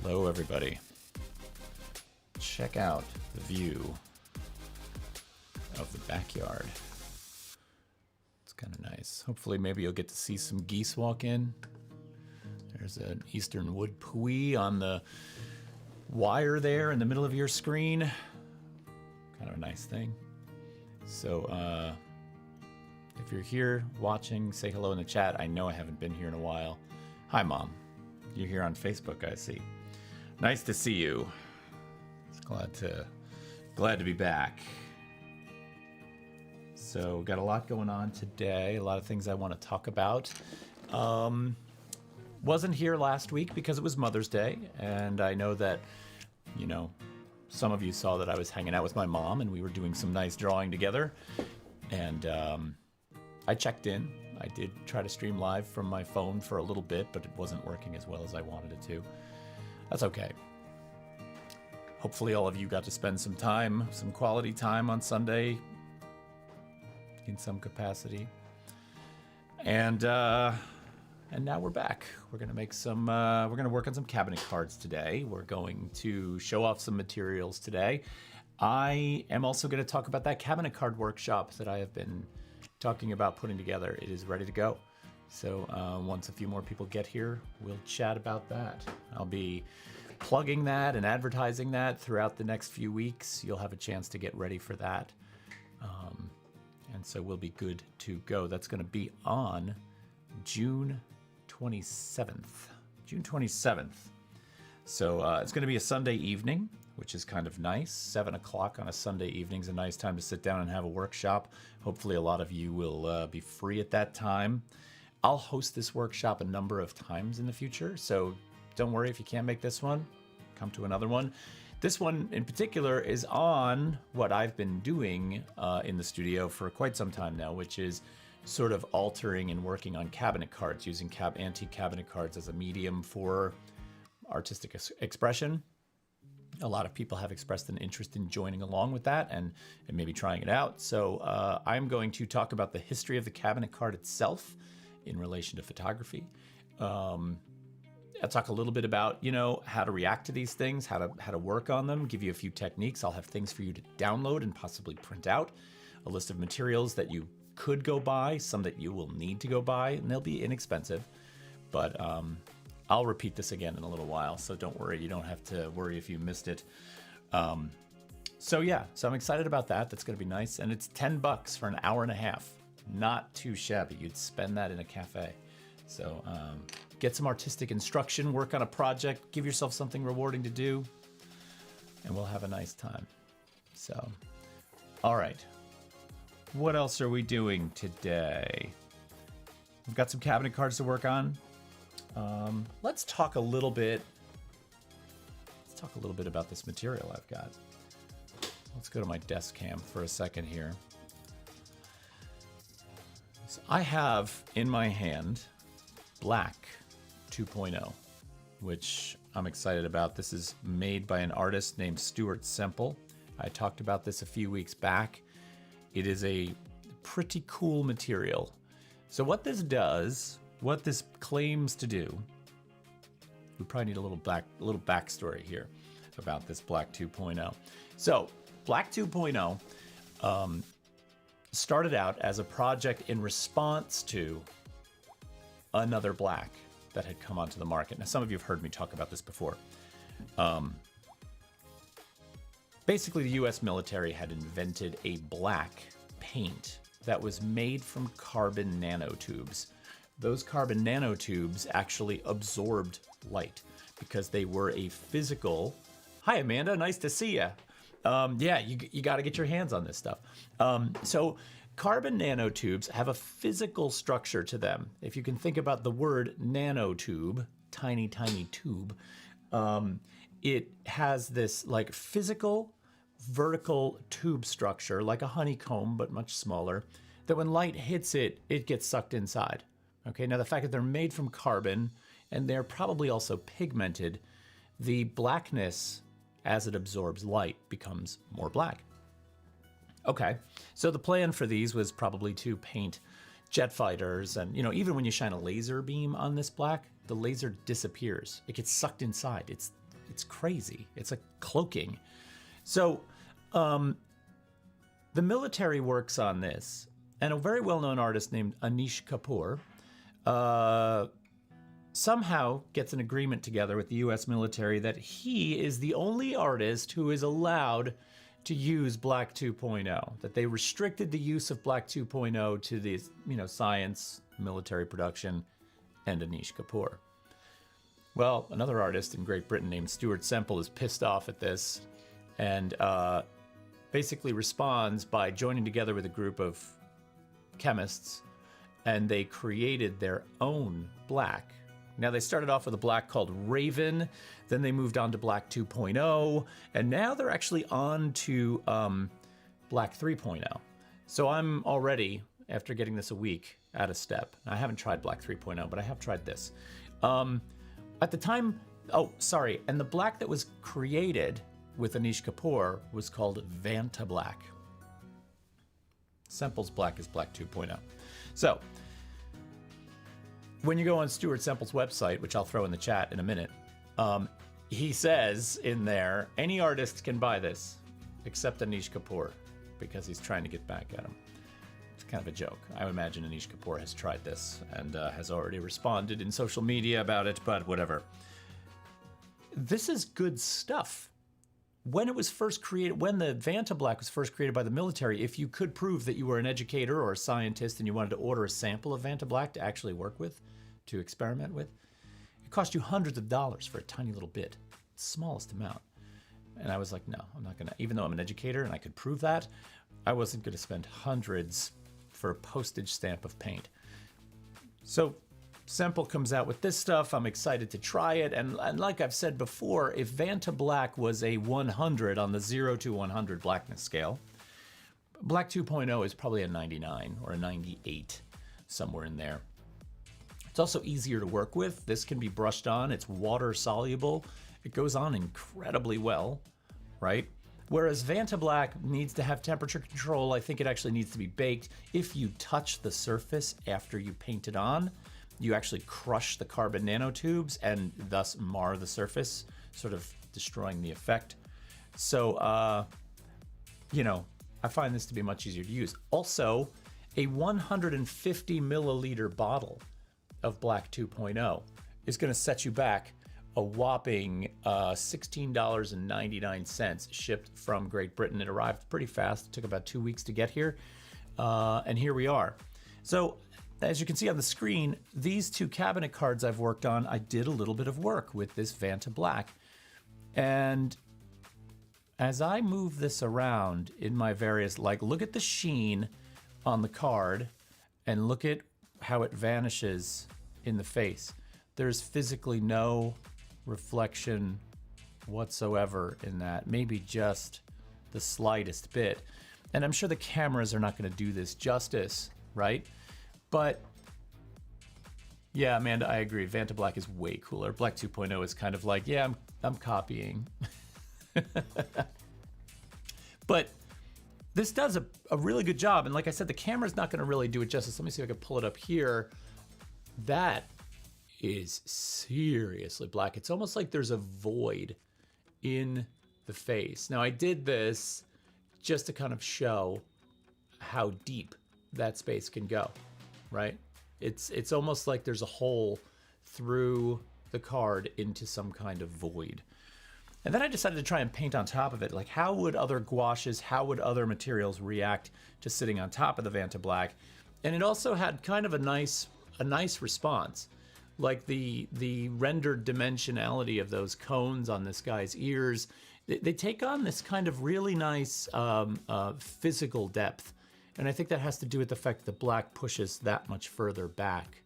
Hello, everybody. Check out the view of the backyard. It's kind of nice. Hopefully, maybe you'll get to see some geese walk in. There's an eastern wood pewee on the wire there in the middle of your screen. Kind of a nice thing. So, if you're here watching, say hello in the chat. I know I haven't been here in a while. Hi, Mom. You're here on Facebook, I see. Nice to see you. Glad to be back. So, got a lot going on today. A lot of things I want to talk about. Wasn't here last week because it was Mother's Day, and I know that, you know, some of you saw that I was hanging out with my mom, and we were doing some nice drawing together. And I checked in. I did try to stream live from my phone for a little bit, but it wasn't working as well as I wanted it to. That's okay. Hopefully all of you got to spend some time, some quality time on Sunday in some capacity. And now we're back. We're gonna make some, we're gonna work on some cabinet cards today. We're going to show off some materials today. I am also gonna talk about that cabinet card workshop that I have been talking about putting together. It is ready to go. So once a few more people get here, we'll chat about that. I'll be plugging that and advertising that throughout the next few weeks. You'll have a chance to get ready for that. And so we'll be good to go. That's gonna be on June 27th. June 27th. So it's gonna be a Sunday evening, which is kind of nice. 7 o'clock on a Sunday evening is a nice time to sit down and have a workshop. Hopefully a lot of you will be free at that time. I'll host this workshop a number of times in the future, so don't worry if you can't make this one. Come to another one. This one in particular is on what I've been doing in the studio for quite some time now, which is sort of altering and working on cabinet cards, using antique cabinet cards as a medium for artistic expression. A lot of people have expressed an interest in joining along with that and maybe trying it out. So I'm going to talk about the history of the cabinet card itself in relation to photography. I'll talk a little bit about, you know, how to react to these things, how to work on them, give you a few techniques. I'll have things for you to download and possibly print out, a list of materials that you could go buy, some that you will need to go buy, and they'll be inexpensive. But I'll repeat this again in a little while, so don't worry. You don't have to worry if you missed it. So I'm excited about that. That's going to be nice. And it's $10 for an hour and a half. Not too shabby. You'd spend that in a cafe. So get some artistic instruction, work on a project, give yourself something rewarding to do, and we'll have a nice time. So, all right. What else are we doing today? We've got some cabinet cards to work on. Let's talk a little bit about this material I've got. Let's go to my desk cam for a second here. So I have in my hand Black 2.0, which I'm excited about. This is made by an artist named Stuart Semple. I talked about this a few weeks back. It is a pretty cool material. So what this does, what this claims to do, we probably need a little backstory here about this Black 2.0. So Black 2.0 started out as a project in response to another black that had come onto the market. Now, some of you have heard me talk about this before. Basically, the US military had invented a black paint that was made from carbon nanotubes. Those carbon nanotubes actually absorbed light because they were a physical... Hi, Amanda. Nice to see you. You got to get your hands on this stuff. So carbon nanotubes have a physical structure to them. If you can think about the word nanotube, tiny, tiny tube, it has this like physical vertical tube structure, like a honeycomb, but much smaller, that when light hits it, it gets sucked inside. Okay, now the fact that they're made from carbon and they're probably also pigmented, the blackness as it absorbs light becomes more black. Okay, so the plan for these was probably to paint jet fighters, and you know, even when you shine a laser beam on this black, the laser disappears. It gets sucked inside. It's it's crazy. It's a cloaking. So the military works on this, and a very well-known artist named Anish Kapoor somehow gets an agreement together with the U.S. military that he is the only artist who is allowed to use Black 2.0, that they restricted the use of Black 2.0 to the, science, military production, and Anish Kapoor. Well, another artist in Great Britain named Stuart Semple is pissed off at this and basically responds by joining together with a group of chemists, and they created their own black. Now, they started off with a black called Raven, then they moved on to Black 2.0, and now they're actually on to Black 3.0. So I'm already, after getting this a week, at a step. I haven't tried Black 3.0, but I have tried this. At the time, and the black that was created with Anish Kapoor was called Vanta Black. Semple's black is Black 2.0. So, when you go on Stuart Semple's website, which I'll throw in the chat in a minute, he says in there, any artist can buy this, except Anish Kapoor, because he's trying to get back at him. It's kind of a joke. I would imagine Anish Kapoor has tried this and has already responded in social media about it, but whatever. This is good stuff. When it was first created, when the Vanta Black was first created by the military, if you could prove that you were an educator or a scientist and you wanted to order a sample of Vanta Black to actually work with, to experiment with, it cost you hundreds of dollars for a tiny little bit, smallest amount. And I was like, no, I'm not gonna, even though I'm an educator and I could prove that, I wasn't gonna spend hundreds for a postage stamp of paint. So Semple comes out with this stuff. I'm excited to try it. And like I've said before, if Vanta Black was a 100 on the 0 to 100 blackness scale, Black 2.0 is probably a 99 or a 98, somewhere in there. It's also easier to work with. This can be brushed on. It's water soluble. It goes on incredibly well, right? Whereas Vanta Black needs to have temperature control. I think it actually needs to be baked. If you touch the surface after you paint it on, you actually crush the carbon nanotubes and thus mar the surface, sort of destroying the effect. So, I find this to be much easier to use. Also, a 150 milliliter bottle of Black 2.0 is going to set you back a whopping $16.99 shipped from Great Britain. It arrived pretty fast. It took about 2 weeks to get here. And here we are. So, as you can see on the screen, these two cabinet cards I've worked on, I did a little bit of work with this Vanta Black. And as I move this around in my various, look at the sheen on the card and look at how it vanishes in the face. There's physically no reflection whatsoever in that, maybe just the slightest bit. And I'm sure the cameras are not going to do this justice, right? But yeah, Amanda, I agree. Vanta Black is way cooler. Black 2.0 is kind of like, yeah, I'm copying. But this does a really good job. And like I said, the camera's not going to really do it justice. Let me see if I can pull it up here. That is seriously black. It's almost like there's a void in the face. Now, I did this just to kind of show how deep that space can go. Right? It's almost like there's a hole through the card into some kind of void. And then I decided to try and paint on top of it. Like, how would other gouaches, how would other materials react to sitting on top of the Vanta Black? And it also had kind of a nice response. Like the rendered dimensionality of those cones on this guy's ears, they take on this kind of really nice physical depth. And I think that has to do with the fact that the black pushes that much further back.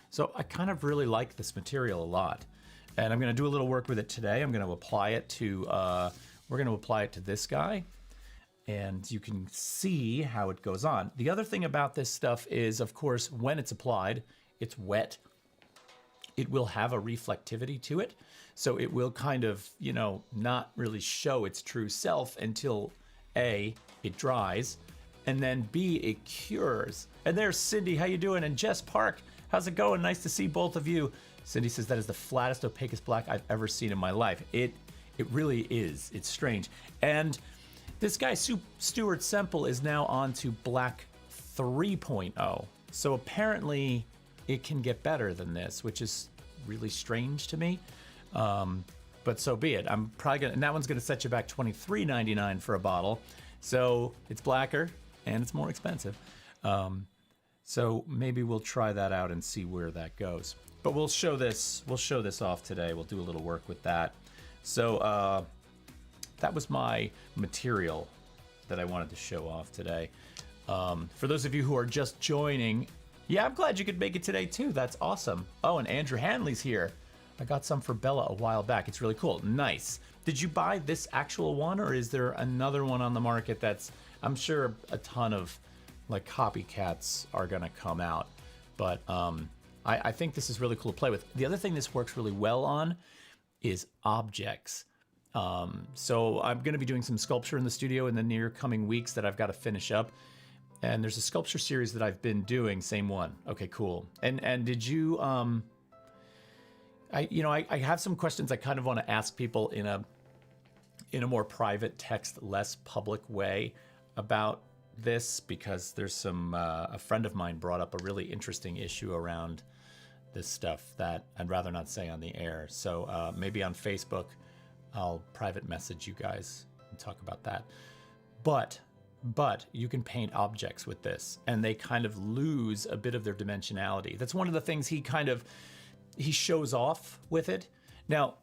So I kind of really like this material a lot. And I'm going to do a little work with it today. I'm going to apply it to, we're going to apply it to this guy. And you can see how it goes on. The other thing about this stuff is, of course, when it's applied, it's wet. It will have a reflectivity to it. So it will kind of, not really show its true self until A, it dries, and then B, it cures. And there's Cindy, how you doing? And Jess Park, how's it going? Nice to see both of you. Cindy says that is the flattest, opacest black I've ever seen in my life. It really is. It's strange. And this guy, Stuart Semple, is now on to Black 3.0. So apparently it can get better than this, which is really strange to me. But so be it. I'm probably gonna, and that one's gonna set you back $23.99 for a bottle. So it's blacker and it's more expensive. So maybe we'll try that out and see where that goes. But we'll show this off today. We'll do a little work with that. So that was my material that I wanted to show off today. For those of you who are just joining, yeah, I'm glad you could make it today too. That's awesome. Oh, and Andrew Hanley's here. I got some for Bella a while back. It's really cool. Nice. Did you buy this actual one, or is there another one on the market that's, I'm sure a ton of like copycats are gonna come out, but I think this is really cool to play with. The other thing this works really well on is objects. So I'm gonna be doing some sculpture in the studio in the near coming weeks that I've got to finish up. And there's a sculpture series that I've been doing, same one. Okay, cool. And did you, I have some questions I kind of want to ask people in a more private text, less public way about this, because there's some, a friend of mine brought up a really interesting issue around this stuff that I'd rather not say on the air. So maybe on Facebook, I'll private message you guys and talk about that. But you can paint objects with this, and they kind of lose a bit of their dimensionality. That's one of the things he shows off with it. Now,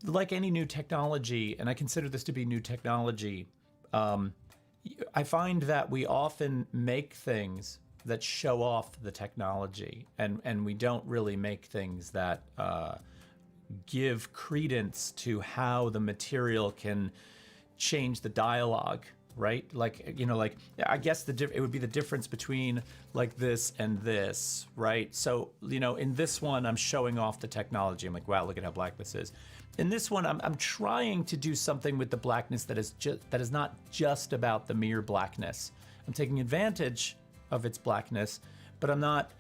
like any new technology, and I consider this to be new technology, I find that we often make things that show off the technology, and we don't really make things that give credence to how the material can change the dialogue. Right? Like, I guess it would be the difference between like this and this, right? So, in this one, I'm showing off the technology. I'm like, wow, look at how black this is. In this one, I'm trying to do something with the blackness that is not just about the mere blackness. I'm taking advantage of its blackness, but I'm not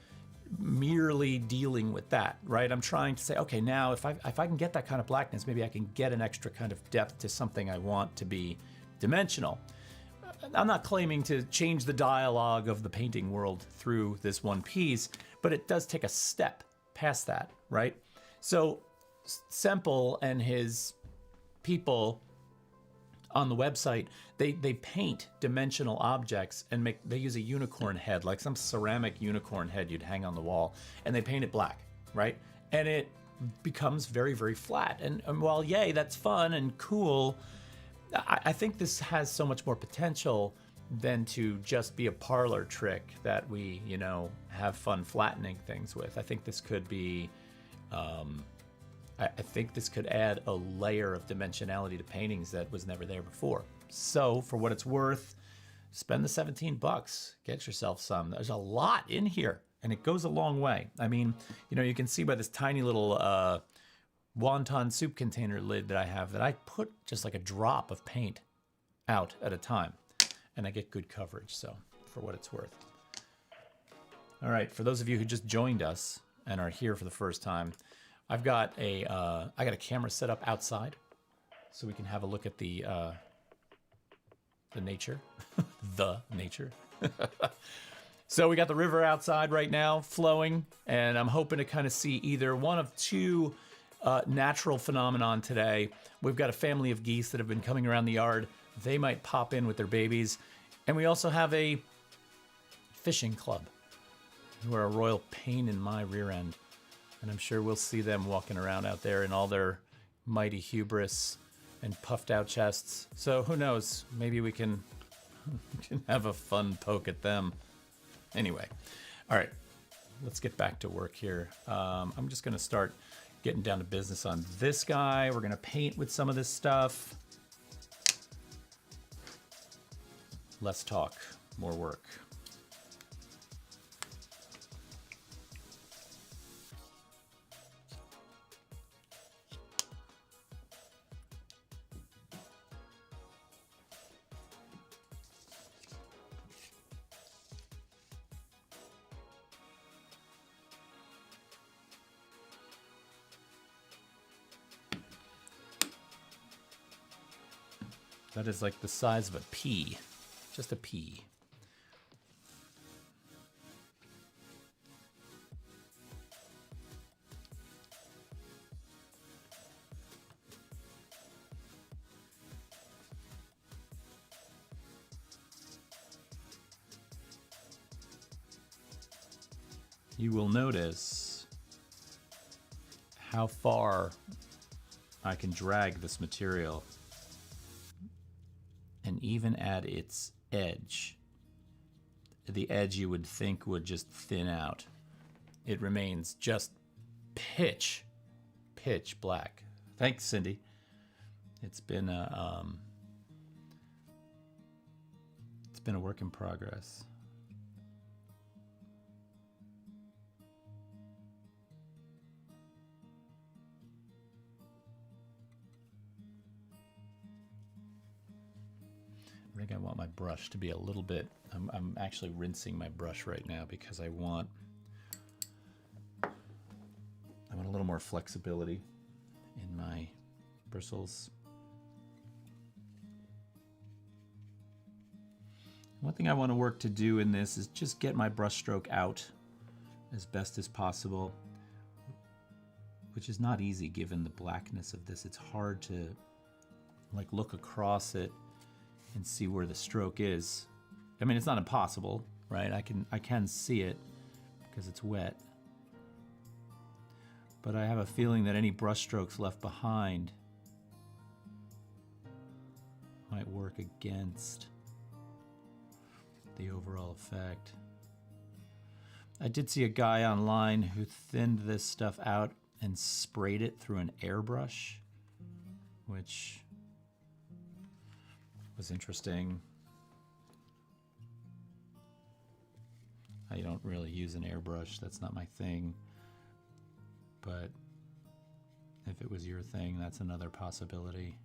merely dealing with that, right? I'm trying to say, okay, now if I can get that kind of blackness, maybe I can get an extra kind of depth to something I want to be dimensional. I'm not claiming to change the dialogue of the painting world through this one piece, but it does take a step past that, right? So Semple and his people on the website, they paint dimensional objects and they use a unicorn head, like some ceramic unicorn head you'd hang on the wall, and they paint it black, right? And it becomes very, very flat. And while, yay, that's fun and cool, I think this has so much more potential than to just be a parlor trick that we, have fun flattening things with. I think this could be, I think this could add a layer of dimensionality to paintings that was never there before. So for what it's worth, spend the $17, get yourself some. There's a lot in here, and it goes a long way. I mean, you can see by this tiny little wonton soup container lid that I have that I put just like a drop of paint out at a time, and I get good coverage. So for what it's worth. All right, for those of you who just joined us and are here for the first time, I've got a camera set up outside so we can have a look at the nature, the nature. So we got the river outside right now flowing, and I'm hoping to kind of see either one of two natural phenomenon today. We've got a family of geese that have been coming around the yard. They might pop in with their babies. And we also have a fishing club who are a royal pain in my rear end. And I'm sure we'll see them walking around out there in all their mighty hubris and puffed out chests. So who knows? Maybe we can have a fun poke at them. Anyway, all right, let's get back to work here. I'm just going to start getting down to business on this guy. We're going to paint with some of this stuff. Less talk, more work. That is like the size of a pea. Just a pea. You will notice how far I can drag this material, and even at its edge, the edge you would think would just thin out, it remains just pitch black. Thanks, Cindy. It's been a work in progress. I think I want my brush to be a little bit, I'm actually rinsing my brush right now because I want a little more flexibility in my bristles. One thing I want to work to do in this is just get my brush stroke out as best as possible, which is not easy given the blackness of this. It's hard to like look across it and see where the stroke is. I mean, it's not impossible, right? I can see it because it's wet. But I have a feeling that any brush strokes left behind might work against the overall effect. I did see a guy online who thinned this stuff out and sprayed it through an airbrush, which was interesting. I don't really use an airbrush, that's not my thing. But if it was your thing, that's another possibility.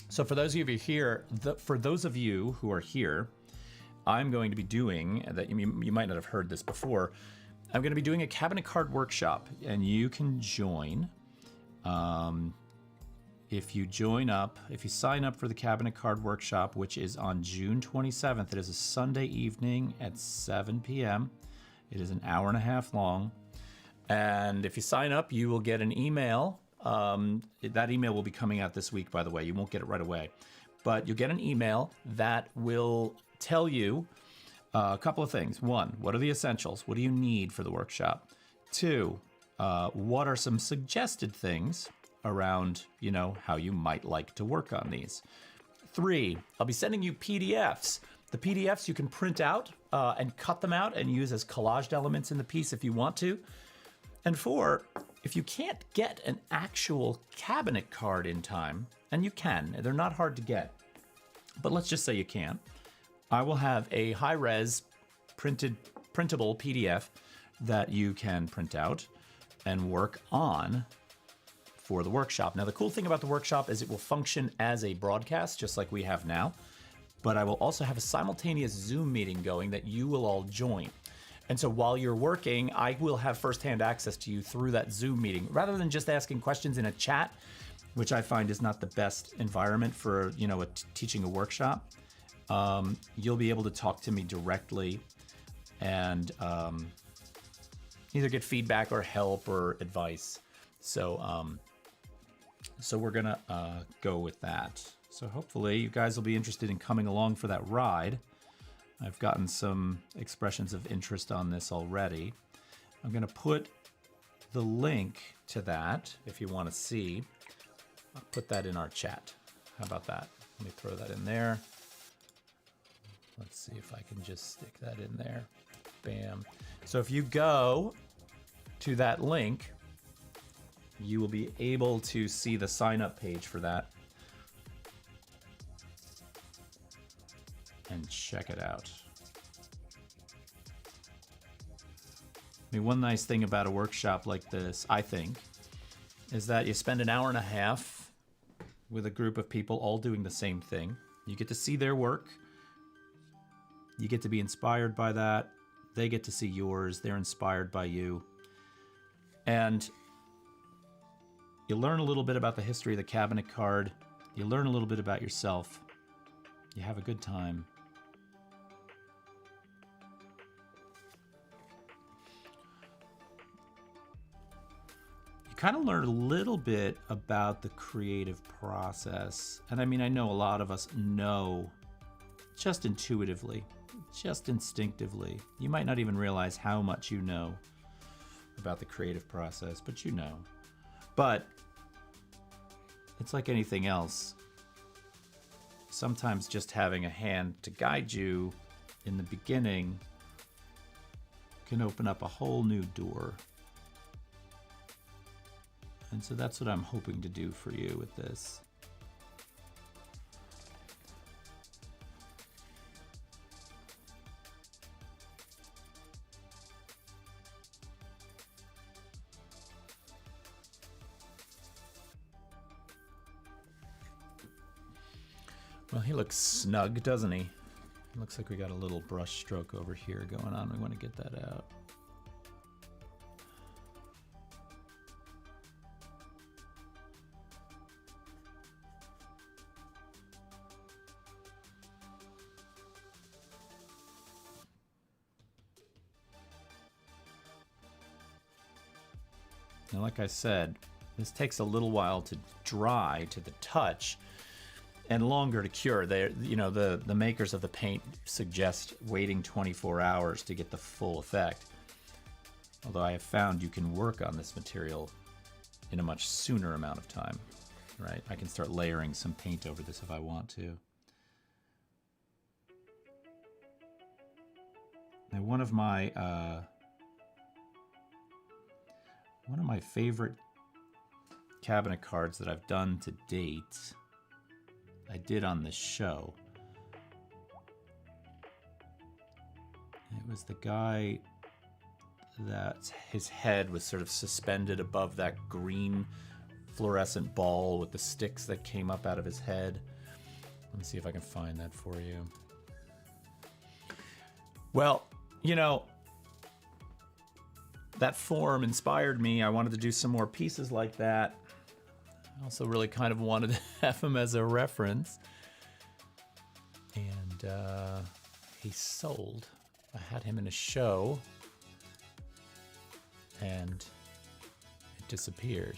So for those of you here, for those of you who are here, I'm going to be doing, that you might not have heard this before, I'm going to be doing a cabinet card workshop, and you can join. If you sign up for the cabinet card workshop, which is on June 27th, it is a Sunday evening at 7 p.m. It is an hour and a half long. And if you sign up, you will get an email. That email will be coming out this week, by the way. You won't get it right away. But you'll get an email that will tell you a couple of things. One, what are the essentials? What do you need for the workshop? Two, what are some suggested things around, how you might like to work on these? Three, I'll be sending you PDFs. The PDFs you can print out and cut them out and use as collaged elements in the piece if you want to. And four, if you can't get an actual cabinet card in time, and you can, they're not hard to get, but let's just say you can't, I will have a high-res printable PDF that you can print out and work on for the workshop. Now, the cool thing about the workshop is it will function as a broadcast, just like we have now, but I will also have a simultaneous Zoom meeting going that you will all join. And so while you're working, I will have firsthand access to you through that Zoom meeting, rather than just asking questions in a chat, which I find is not the best environment for, teaching a workshop. You'll be able to talk to me directly and either get feedback or help or advice. So we're gonna go with that. So hopefully you guys will be interested in coming along for that ride. I've gotten some expressions of interest on this already. I'm gonna put the link to that if you want to see. I'll put that in our chat. How about that? Let me throw that in there. Let's see if I can just stick that in there. Bam. So if you go to that link, you will be able to see the sign up page for that and check it out. I mean, one nice thing about a workshop like this, I think, is that you spend an hour and a half with a group of people all doing the same thing. You get to see their work. You get to be inspired by that. They get to see yours. They're inspired by you. And you learn a little bit about the history of the cabinet card. You learn a little bit about yourself. You have a good time. You kind of learn a little bit about the creative process. And I mean, I know a lot of us know just intuitively, just instinctively. You might not even realize how much you know about the creative process, but you know. But it's like anything else. Sometimes just having a hand to guide you in the beginning can open up a whole new door. And so that's what I'm hoping to do for you with this. Well, he looks snug, doesn't he? Looks like we got a little brush stroke over here going on. We want to get that out. Now, like I said, this takes a little while to dry to the touch and longer to cure. They, you know, the makers of the paint suggest waiting 24 hours to get the full effect. Although I have found you can work on this material in a much sooner amount of time, right? I can start layering some paint over this if I want to. Now, one of my favorite cabinet cards that I've done to date, I did on this show. It was the guy that his head was sort of suspended above that green fluorescent ball with the sticks that came up out of his head. Let me see if I can find that for you. Well, you know, that form inspired me. I wanted to do some more pieces like that. I also really kind of wanted to have him as a reference. And he sold. I had him in a show. And it disappeared.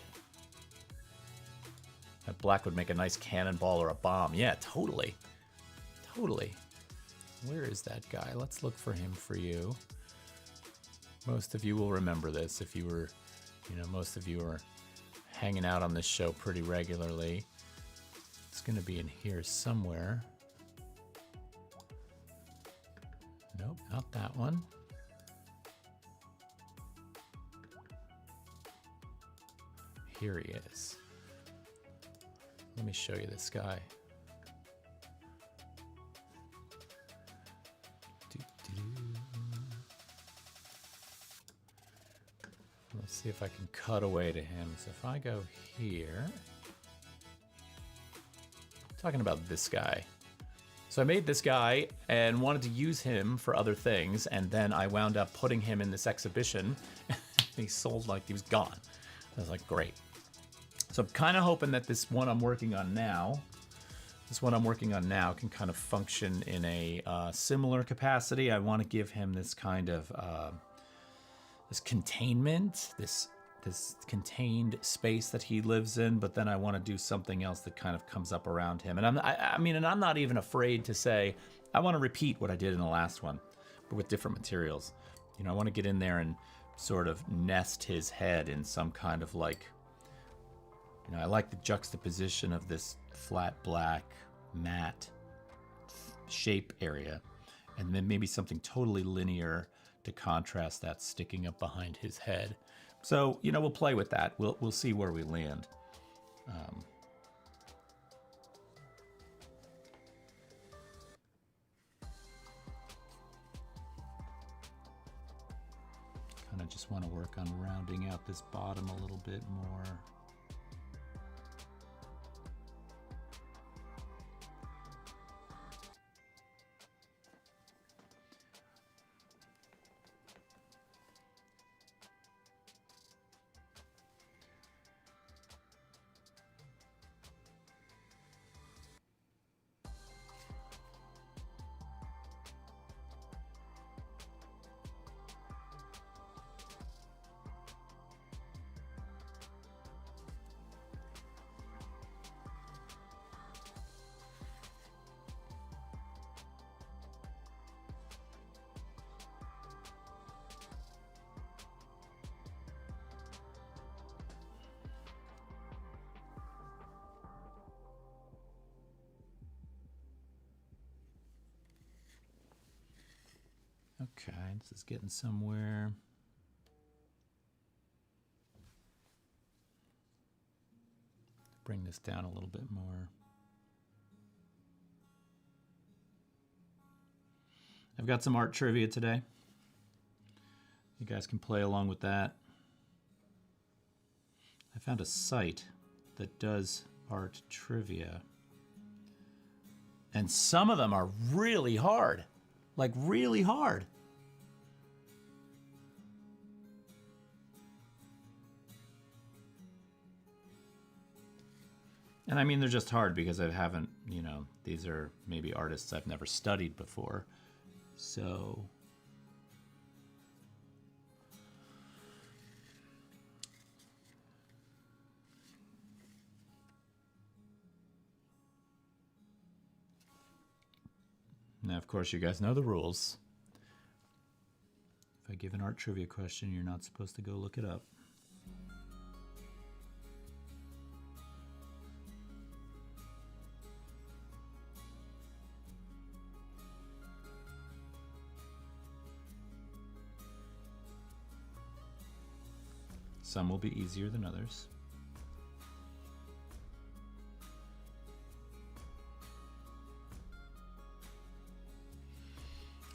That black would make a nice cannonball or a bomb. Yeah, totally. Totally. Where is that guy? Let's look for him for you. Most of you will remember this if you were, you know, most of you are hanging out on this show pretty regularly. It's going to be in here somewhere. Nope, not that one. Here he is. Let me show you this guy. Let's see if I can cut away to him. So if I go here, talking about this guy. So I made this guy and wanted to use him for other things, and then I wound up putting him in this exhibition. He sold like he was gone. I was like, great. So I'm kind of hoping that this one I'm working on now, can kind of function in a similar capacity. I want to give him this kind of this containment, this contained space that he lives in, but then I want to do something else that kind of comes up around him. And I'm not even afraid to say I want to repeat what I did in the last one, but with different materials. You know, I want to get in there and sort of nest his head in some kind of like, you know, I like the juxtaposition of this flat black matte shape area, and then maybe something totally linear to contrast that sticking up behind his head. So, you know, we'll play with that. We'll see where we land. Kind of just want to work on rounding out this bottom a little bit more. Okay, this is getting somewhere. Bring this down a little bit more. I've got some art trivia today. You guys can play along with that. I found a site that does art trivia. And some of them are really hard. Like really hard. And I mean, they're just hard because I haven't, you know, these are maybe artists I've never studied before. So now, of course, you guys know the rules. If I give an art trivia question, you're not supposed to go look it up. Some will be easier than others.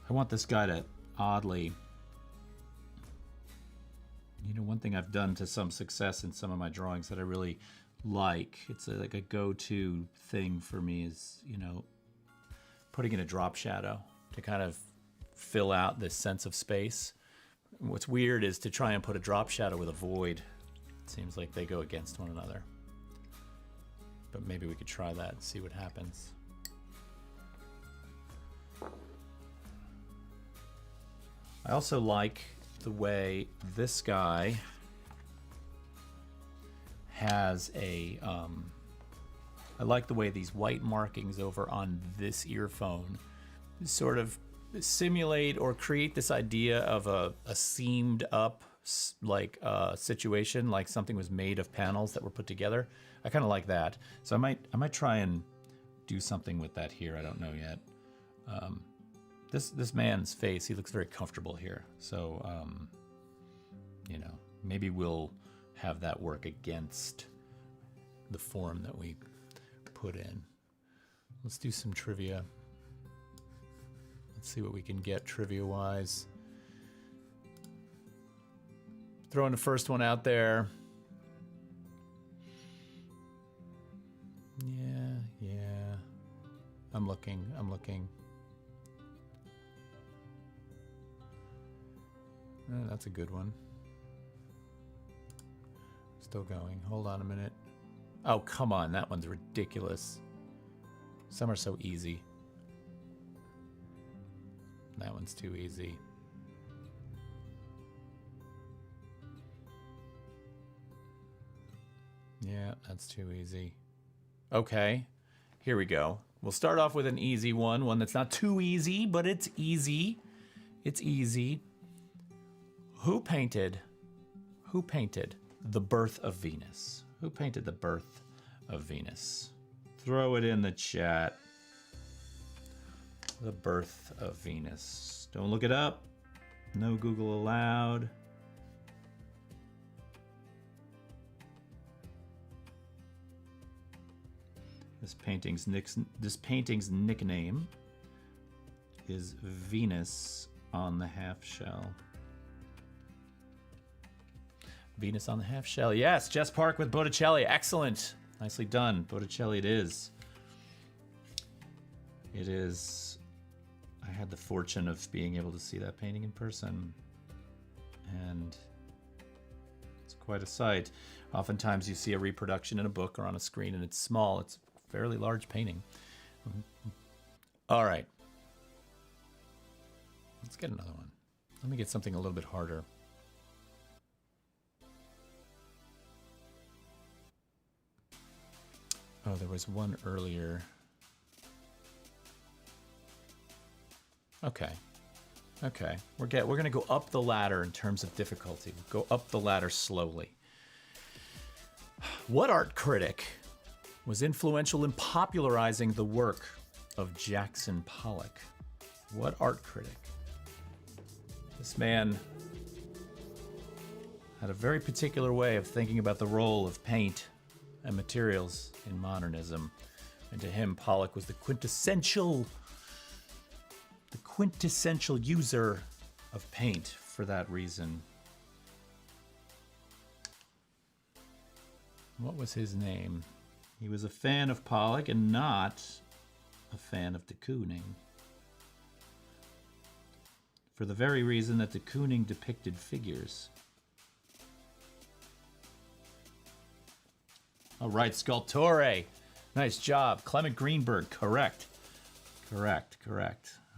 I want this guy to oddly, you know, one thing I've done to some success in some of my drawings that I really like, it's like a go-to thing for me is, you know, putting in a drop shadow to kind of fill out this sense of space. What's weird is to try and put a drop shadow with a void. It seems like they go against one another. But maybe we could try that and see what happens. I also like the way this guy has a, I like the way these white markings over on this earphone sort of simulate or create this idea of a seamed up like situation, like something was made of panels that were put together. I kind of like that. So I might try and do something with that here. I don't know yet. This man's face, he looks very comfortable here. So, you know, maybe we'll have that work against the form that we put in. Let's do some trivia. Let's see what we can get trivia-wise. Throwing the first one out there. Yeah. I'm looking. Oh, that's a good one. Still going. Hold on a minute. Oh, come on. That one's ridiculous. Some are so easy. That one's too easy. Yeah, that's too easy. Okay, here we go. We'll start off with an easy one that's not too easy, but it's easy. It's easy. Who painted The Birth of Venus? Who painted The Birth of Venus? Throw it in the chat. The Birth of Venus. Don't look it up. No Google allowed. This painting's nickname is Venus on the Half Shell. Venus on the Half Shell. Yes, Jess Park with Botticelli. Excellent. Nicely done. Botticelli it is. It is. I had the fortune of being able to see that painting in person. And it's quite a sight. Oftentimes you see a reproduction in a book or on a screen and it's small. It's a fairly large painting. All right. Let's get another one. Let me get something a little bit harder. Oh, there was one earlier. Okay. We're gonna go up the ladder in terms of difficulty. We'll go up the ladder slowly. What art critic was influential in popularizing the work of Jackson Pollock? What art critic This man had a very particular way of thinking about the role of paint and materials in modernism. And to him, Pollock was the quintessential user of paint for that reason. What was his name? He was a fan of Pollock and not a fan of de Kooning. For the very reason that de Kooning depicted figures. All right, Sculptore. Nice job. Clement Greenberg, correct. Correct.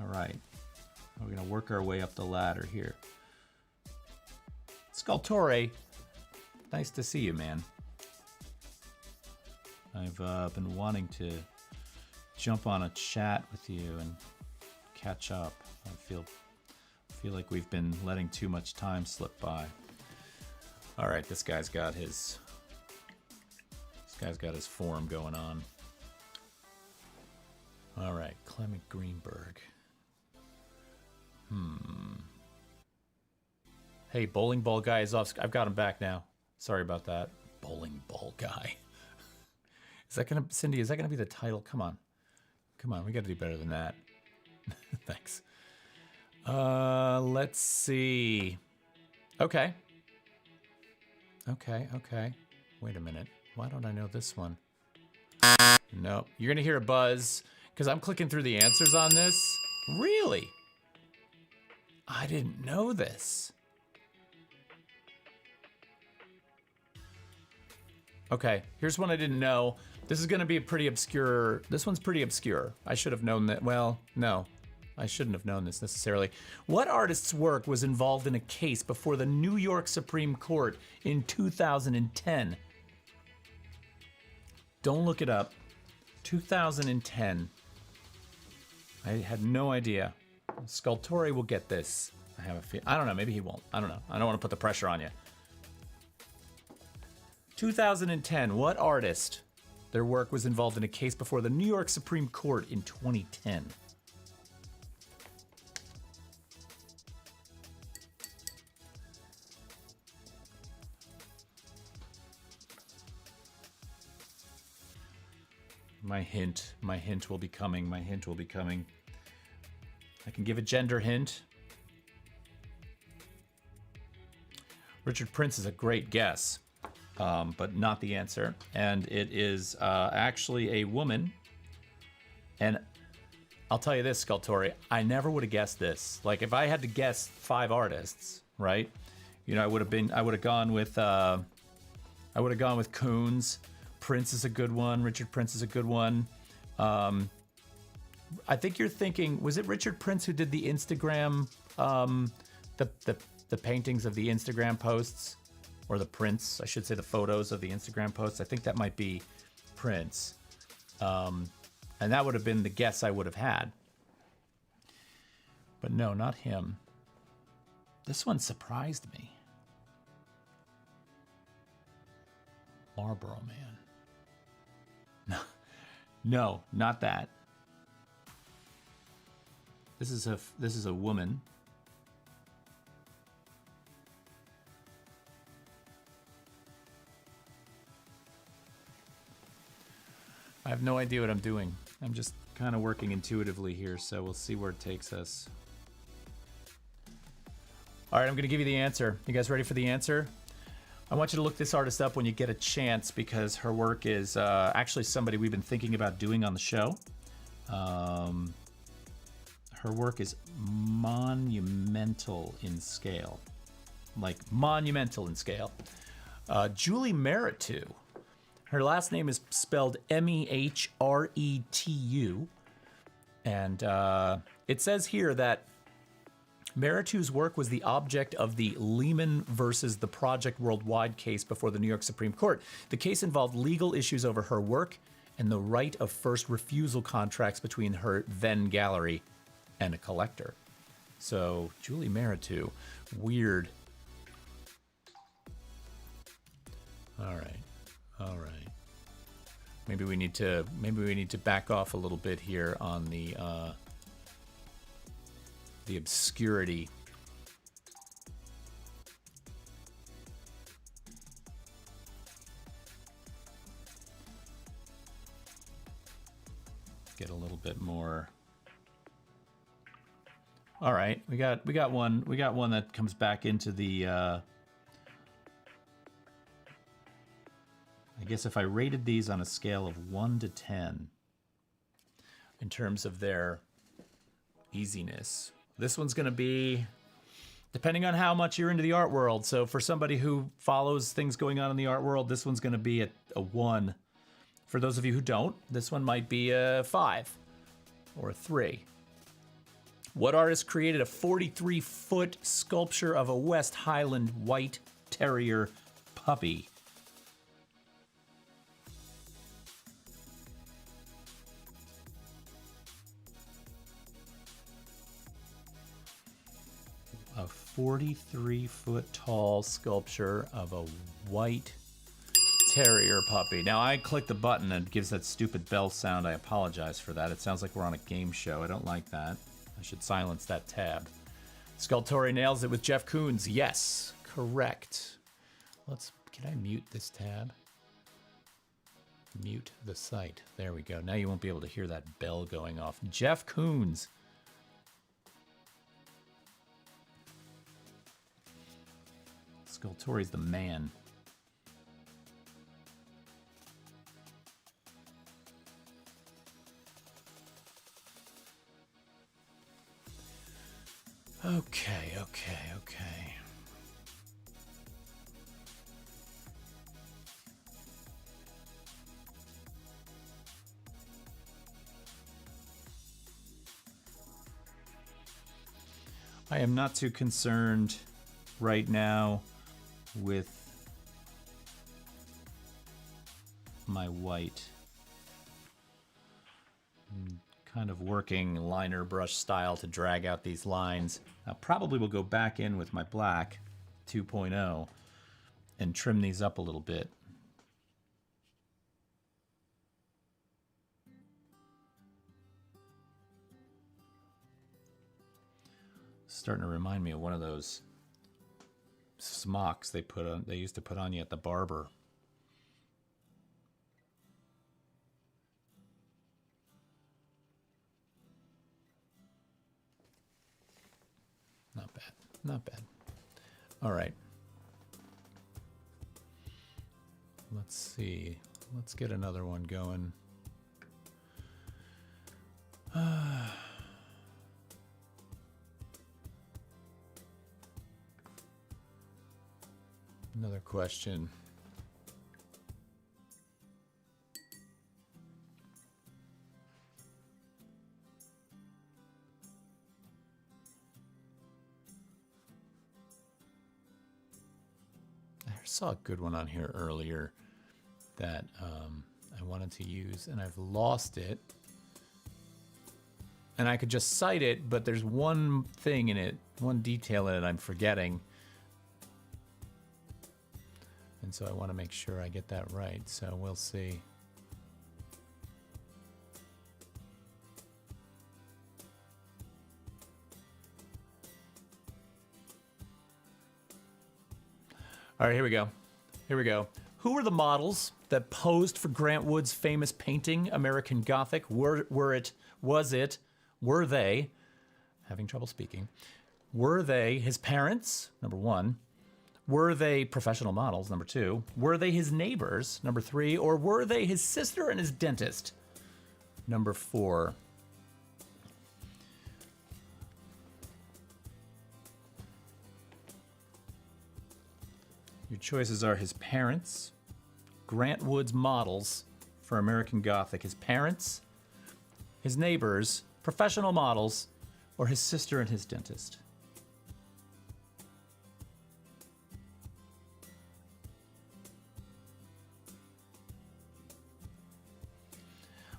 All right. We're going to work our way up the ladder here. Sculptore, nice to see you, man. I've been wanting to jump on a chat with you and catch up. I feel like we've been letting too much time slip by. All right, this guy's got his form going on. All right, Clement Greenberg. Hey, bowling ball guy is off. I've got him back now. Sorry about that. Bowling ball guy. Cindy, is that gonna be the title? Come on, we gotta do better than that. Thanks. Let's see. Okay. Wait a minute. Why don't I know this one? No, you're gonna hear a buzz because I'm clicking through the answers on this. Really? I didn't know this. Okay, here's one I didn't know. This is gonna be a pretty obscure. This one's pretty obscure. I should have known that. Well, no. I shouldn't have known this necessarily. What artist's work was involved in a case before the New York Supreme Court in 2010? Don't look it up. 2010. I had no idea. Sculptore will get this. I have a feeling. I don't know. Maybe he won't. I don't know. I don't want to put the pressure on you. 2010. What artist? Their work was involved in a case before the New York Supreme Court in 2010. My hint will be coming. I can give a gender hint. Richard Prince is a great guess, but not the answer. And it is actually a woman. And I'll tell you this, Sculptore, I never would have guessed this. Like if I had to guess 5 artists, right? You know, I would have gone with Koons. Prince is a good one. Richard Prince is a good one. I think you're thinking, was it Richard Prince who did the Instagram, the paintings of the Instagram posts, or the prints? I should say the photos of the Instagram posts. I think that might be Prince, and that would have been the guess I would have had. But no, not him. This one surprised me. Marlboro Man. No, not that. This is a woman. I have no idea what I'm doing. I'm just kind of working intuitively here, so we'll see where it takes us. All right, I'm going to give you the answer. You guys ready for the answer? I want you to look this artist up when you get a chance because her work is actually somebody we've been thinking about doing on the show. Her work is monumental in scale. Like monumental in scale. Julie Meritu. Her last name is spelled Mehretu. And it says here that Meritu's work was the object of the Lehman versus the Project Worldwide case before the New York Supreme Court. The case involved legal issues over her work and the right of first refusal contracts between her then gallery and a collector. So, Julie Meritu, weird. All right. Maybe we need to back off a little bit here on the obscurity get a little bit more. All right, we got one that comes back into the. I guess if I rated these on a scale of 1 to 10, in terms of their easiness, this one's going to be, depending on how much you're into the art world. So for somebody who follows things going on in the art world, this one's going to be a 1. For those of you who don't, this one might be a 5 or a 3. What artist created a 43-foot sculpture of a West Highland White Terrier puppy? A 43-foot tall sculpture of a white terrier puppy. Now, I clicked the button and it gives that stupid bell sound. I apologize for that. It sounds like we're on a game show. I don't like that. I should silence that tab. Sculptori nails it with Jeff Koons. Yes, correct. Can I mute this tab? Mute the site. There we go. Now you won't be able to hear that bell going off. Jeff Koons. Sculptori's the man. Okay. I am not too concerned right now with my white. I'm kind of working liner brush style to drag out these lines. I probably will go back in with my black 2.0 and trim these up a little bit. Starting to remind me of one of those smocks they used to put on you at the barber. Not bad. All right. Let's see. Let's get another one going. Another question. I saw a good one on here earlier that I wanted to use, and I've lost it. And I could just cite it, but there's one thing in it, one detail in it I'm forgetting. And so I want to make sure I get that right. So we'll see. All right, here we go. Who were the models that posed for Grant Wood's famous painting, American Gothic? Were they, having trouble speaking, were they his parents, number 1? Were they professional models, number 2? Were they his neighbors, number 3? Or were they his sister and his dentist, number 4? Your choices are his parents, Grant Wood's models for American Gothic, his parents, his neighbors, professional models, or his sister and his dentist.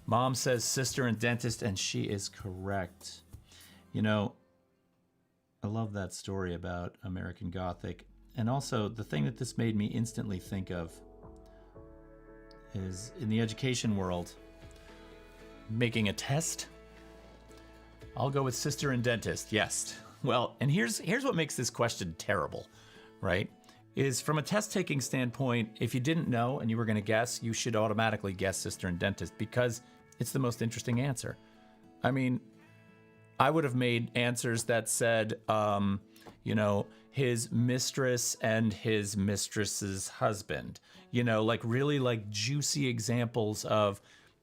Mom says sister and dentist, and she is correct. You know, I love that story about American Gothic. And also, the thing that this made me instantly think of is, in the education world, making a test. I'll go with sister and dentist, yes. Well, and here's what makes this question terrible, right? Is from a test-taking standpoint, if you didn't know and you were going to guess, you should automatically guess sister and dentist, because It's the most interesting answer. I mean, I would have made answers that said, his mistress and his mistress's husband. Like really like juicy examples of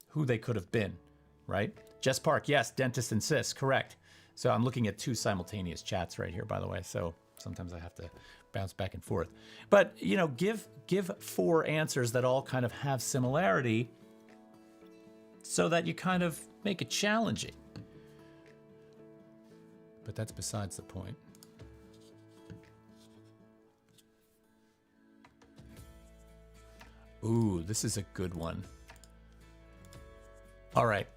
who they could have been, right? Jess Park, yes, dentist and cis, correct. So I'm looking at 2 simultaneous chats right here, by the way. So sometimes I have to bounce back and forth. But, give 4 answers that all kind of have similarity so that you kind of make it challenging. But that's besides the point. Ooh, this is a good one. All right,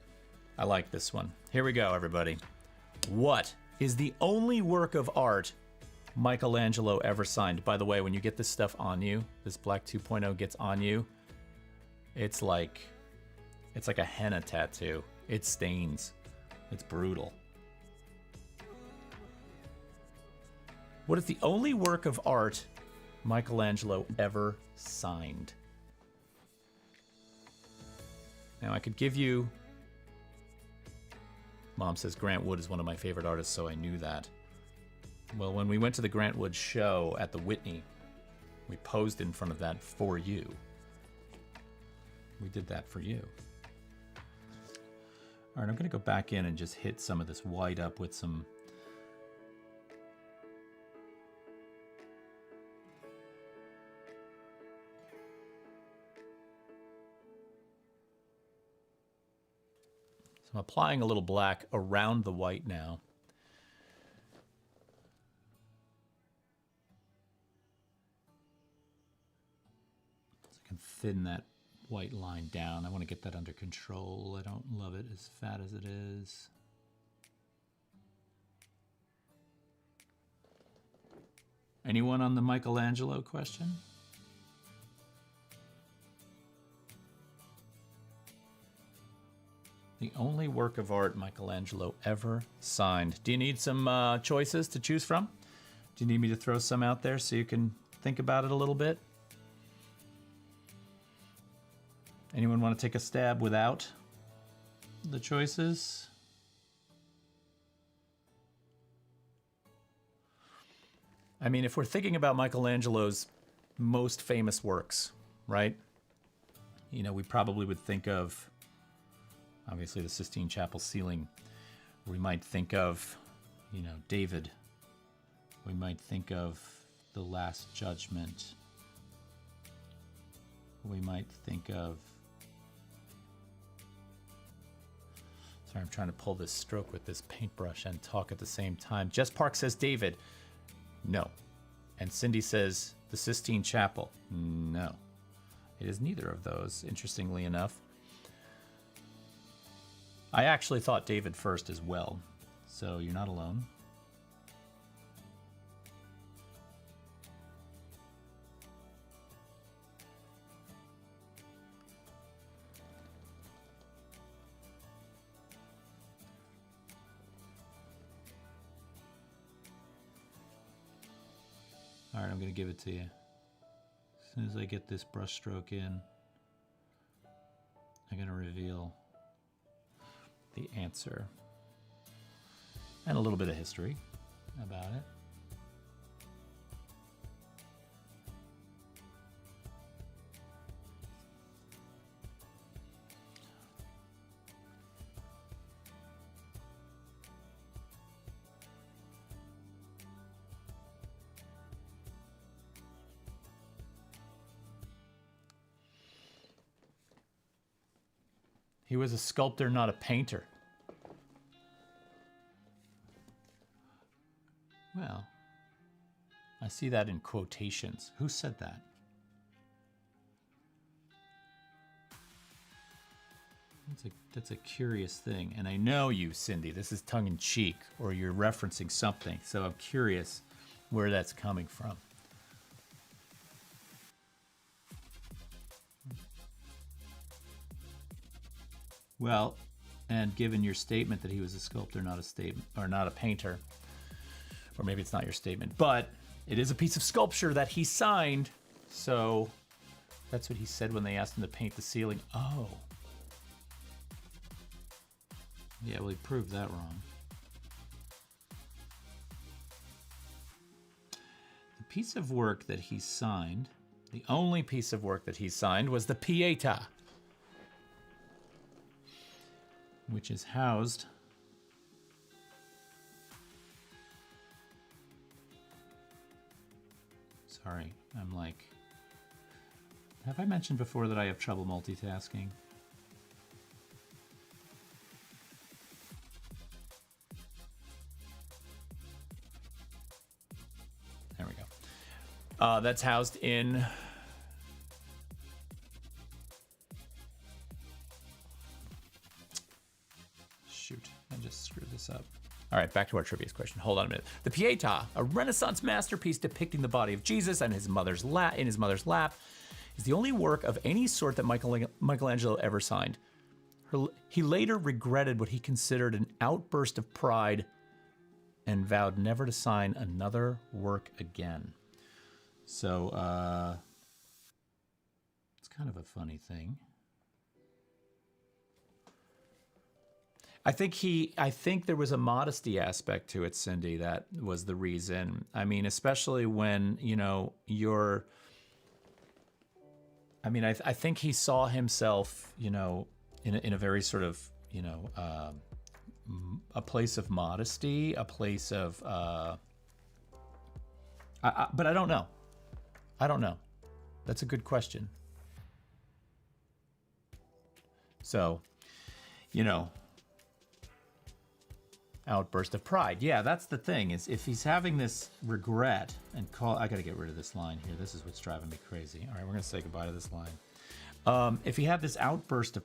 I like this one. Here we go, everybody. What is the only work of art Michelangelo ever signed? By the way, when you get this stuff on you, this Black 2.0 gets on you, it's like a henna tattoo. It stains. It's brutal. What is the only work of art Michelangelo ever signed? Now, I could give you... Mom says Grant Wood is one of my favorite artists, so I knew that. Well, when we went to the Grant Wood show at the Whitney, we posed in front of that for you. We did that for you. All right, I'm going to go back in and just hit some of this white up with some... So I'm applying a little black around the white now. So I can thin that white line down. I want to get that under control. I don't love it as fat as it is. Anyone on the Michelangelo question? The only work of art Michelangelo ever signed. Do you need some choices to choose from? Do you need me to throw some out there so you can think about it a little bit? Anyone want to take a stab without the choices? I mean, if we're thinking about Michelangelo's most famous works, right? We probably would think of obviously the Sistine Chapel ceiling. We might think of, David. We might think of the Last Judgment. We might think of... Sorry, I'm trying to pull this stroke with this paintbrush and talk at the same time. Jess Park says David. No. And Cindy says the Sistine Chapel. No. It is neither of those, interestingly enough. I actually thought David first as well, so you're not alone. All right, I'm going to give it to you. As soon as I get this brush stroke in, I'm going to reveal the answer and a little bit of history about it. He was a sculptor, not a painter. Well, I see that in quotations. Who said that? That's a curious thing. And I know you, Cindy, this is tongue-in-cheek, or you're referencing something. So I'm curious where that's coming from. Well, and given your statement that he was a sculptor, not a painter, or maybe it's not your statement, but it is a piece of sculpture that he signed. So that's what he said when they asked him to paint the ceiling. Oh. Yeah, well, he proved that wrong. The piece of work that he signed, the only piece of work that he signed, was the Pietà, which is housed sorry, I'm like, have I mentioned before that I have trouble multitasking? There we go. That's housed in shoot, I just screwed this up. All right, back to our trivia question. Hold on a minute. The Pietà, a Renaissance masterpiece depicting the body of Jesus and his mother's in his mother's lap, is the only work of any sort that Michelangelo ever signed. He later regretted what he considered an outburst of pride and vowed never to sign another work again. So, it's kind of a funny thing. I think there was a modesty aspect to it, Cindy, that was the reason. I mean, especially when, you know, I think he saw himself, you know, in a very sort of, you know, a place of modesty, a place of, but I don't know. I don't know. That's a good question. So, you know, outburst of pride. Yeah, that's the thing, is if he's having this regret and I gotta get rid of this line here. This is what's driving me crazy. All right, we're gonna say goodbye to this line. If he had this outburst of,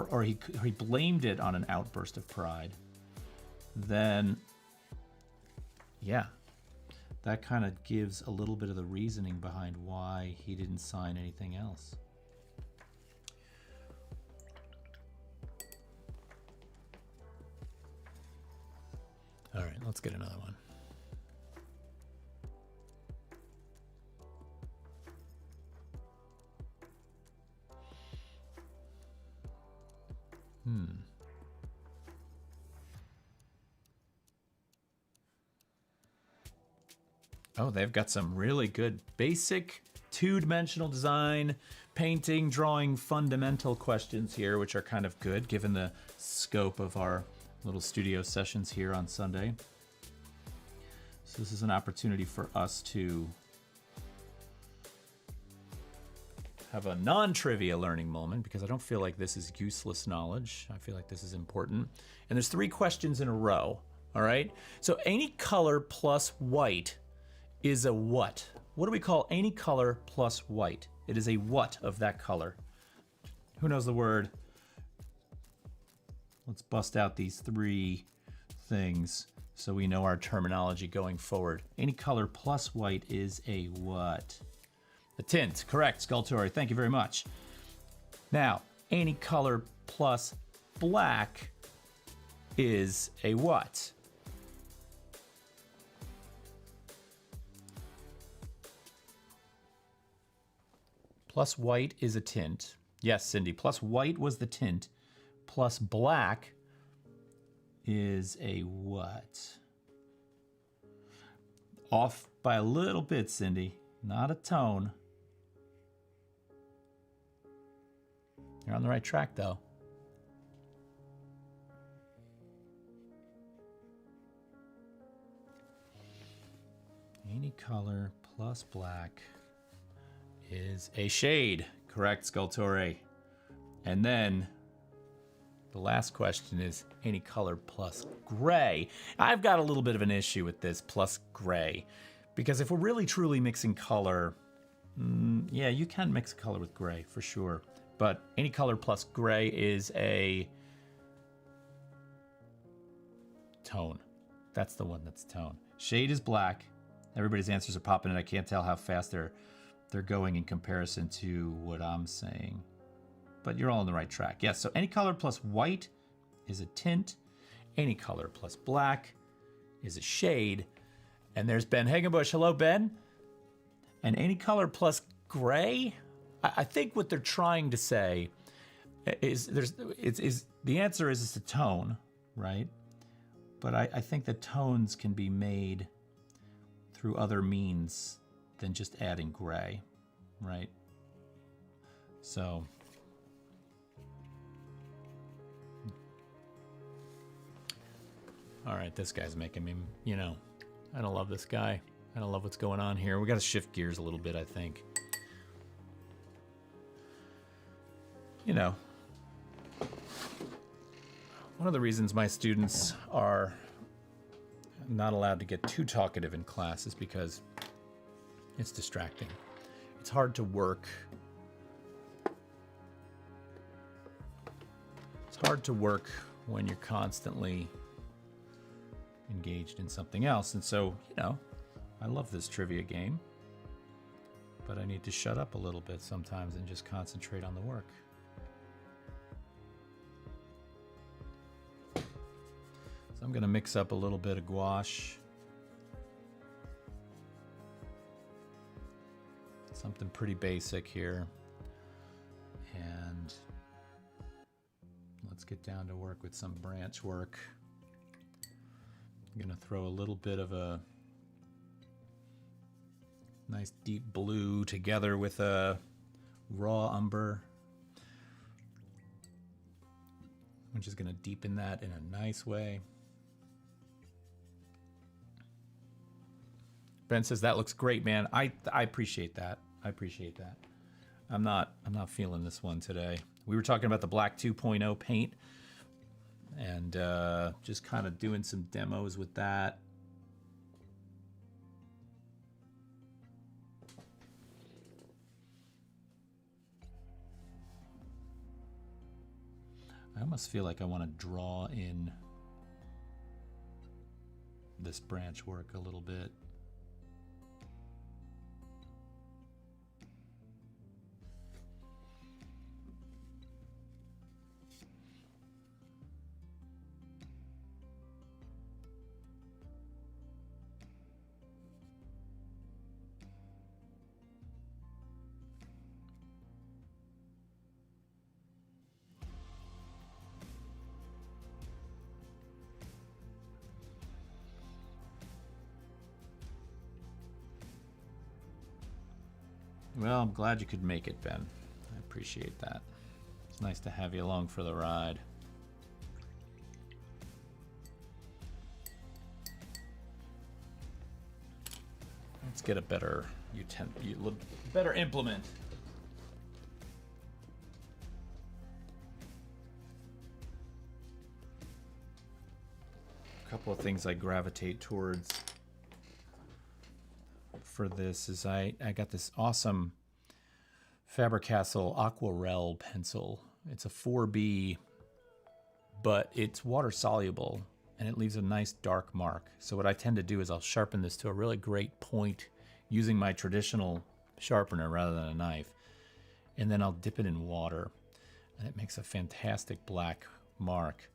or he blamed it on an outburst of pride, then yeah, that kind of gives a little bit of the reasoning behind why he didn't sign anything else. All right, let's get another one. Oh, they've got some really good basic two-dimensional design, painting, drawing, fundamental questions here, which are kind of good given the scope of our little studio sessions here on Sunday. So this is an opportunity for us to have a non-trivia learning moment, because I don't feel like this is useless knowledge. I feel like this is important. And there's 3 questions in a row, all right? So any color plus white is a what? What do we call any color plus white? It is a what of that color? Who knows the word? Let's bust out these 3 things so we know our terminology going forward. Any color plus white is a what? A tint. Correct, Sculptori. Thank you very much. Now, any color plus black is a what? Plus white is a tint. Yes, Cindy, plus white was the tint. Plus black is a what? Off by a little bit, Cindy. Not a tone. You're on the right track, though. Any color plus black is a shade. Correct, Sculptori. And then the last question is any color plus gray. I've got a little bit of an issue with this plus gray, because if we're really truly mixing color, yeah, you can mix color with gray for sure. But any color plus gray is a tone. That's the one that's tone. Shade is black. Everybody's answers are popping in. I can't tell how fast they're going in comparison to what I'm saying. But you're all on the right track. Yes, so any color plus white is a tint. Any color plus black is a shade. And there's Ben Hagenbush. Hello, Ben. And any color plus gray, I think what they're trying to say is the answer is it's a tone. right? But I think the tones can be made through other means than just adding gray, right? So all right, this guy's making me, you know, I don't love this guy. I don't love what's going on here. We got to shift gears a little bit, I think. You know, one of the reasons my students are not allowed to get too talkative in class is because it's distracting. It's hard to work. It's hard to work when you're constantly engaged in something else. And so, you know, I love this trivia game, but I need to shut up a little bit sometimes and just concentrate on the work. So I'm going to mix up a little bit of gouache. Something pretty basic here. And let's get down to work with some branch work. I'm going to throw a little bit of a nice deep blue together with a raw umber. I'm just going to deepen that in a nice way. Ben says that looks great, man. I appreciate that. I appreciate that. I'm not feeling this one today. We were talking about the Black 2.0 paint and just kind of doing some demos with that. I almost feel like I want to draw in this branch work a little bit. Well, I'm glad you could make it, Ben. I appreciate that. It's nice to have you along for the ride. Let's get a better better implement. A couple of things I gravitate towards for this is I got this awesome Faber-Castell Aquarelle pencil. It's a 4B, but it's water soluble and it leaves a nice dark mark. So what I tend to do is I'll sharpen this to a really great point using my traditional sharpener rather than a knife. And then I'll dip it in water and it makes a fantastic black mark.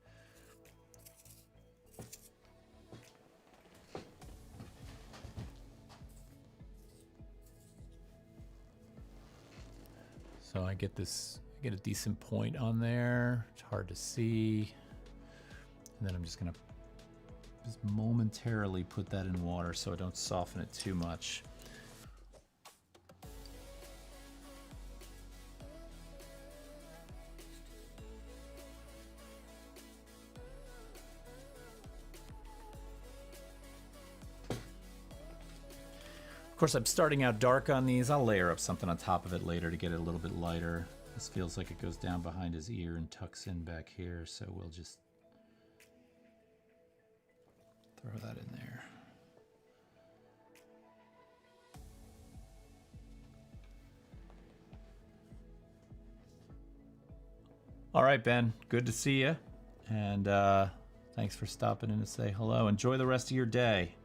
So I get a decent point on there. It's hard to see. And then I'm just gonna just momentarily put that in water so I don't soften it too much. Of course, I'm starting out dark on these. I'll layer up something on top of it later to get it a little bit lighter. This feels like it goes down behind his ear and tucks in back here, so we'll just throw that in there. All right, Ben, good to see you. And thanks for stopping in to say hello. Enjoy the rest of your day.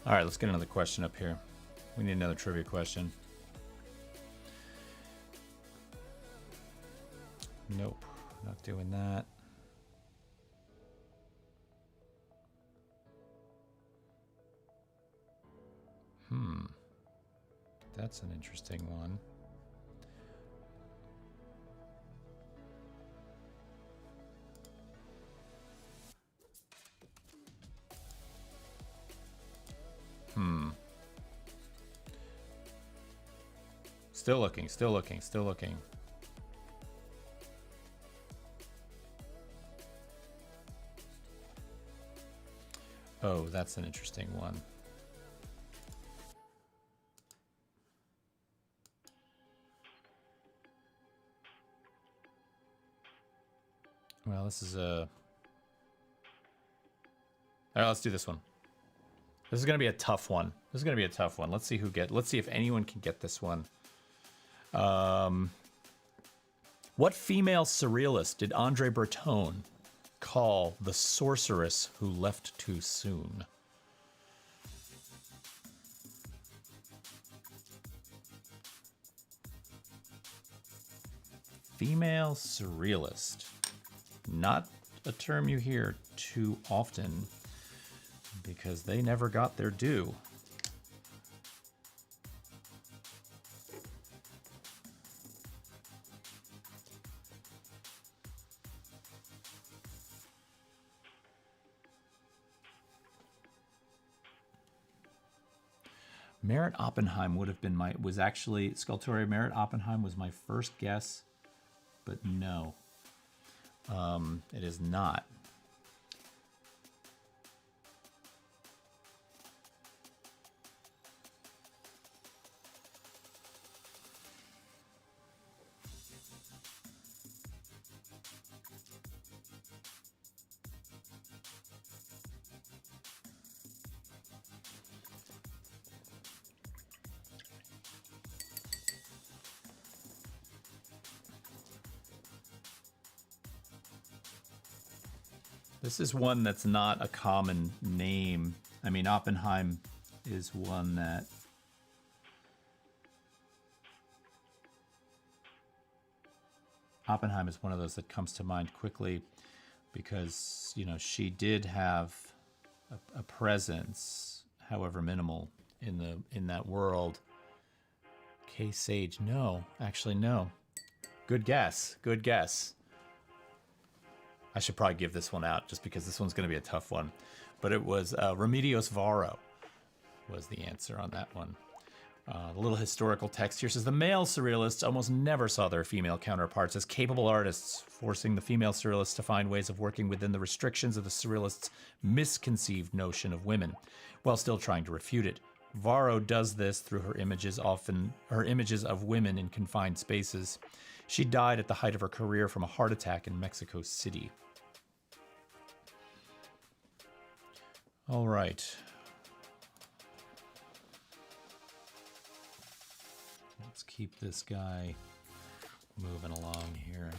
All right, let's get another question up here. We need another trivia question. Nope, not doing that. that's an interesting one. Still looking, still looking, still looking. Oh, that's an interesting one. Well, this is a... All right, let's do this one. This is going to be a tough one. This is going to be a tough one. Let's see let's see if anyone can get this one. What female surrealist did Andre Breton call the sorceress who left too soon? Female surrealist. Not a term you hear too often because they never got their due. Merritt Oppenheim would have been Sculptore Merritt Oppenheim was my first guess, but no. It is not. This is one that's not a common name. I mean, Oppenheim is one that... Oppenheim is one of those that comes to mind quickly because, you know, she did have a presence, however minimal, in that world. Kay Sage, no. Actually, no. Good guess. Good guess. I should probably give this one out just because this one's going to be a tough one. But it was Remedios Varo was the answer on that one. The little historical text here says, the male surrealists almost never saw their female counterparts as capable artists, forcing the female surrealists to find ways of working within the restrictions of the surrealists' misconceived notion of women, while still trying to refute it. Varo does this through her images of women in confined spaces. She died at the height of her career from a heart attack in Mexico City. All right. Let's keep this guy moving along here.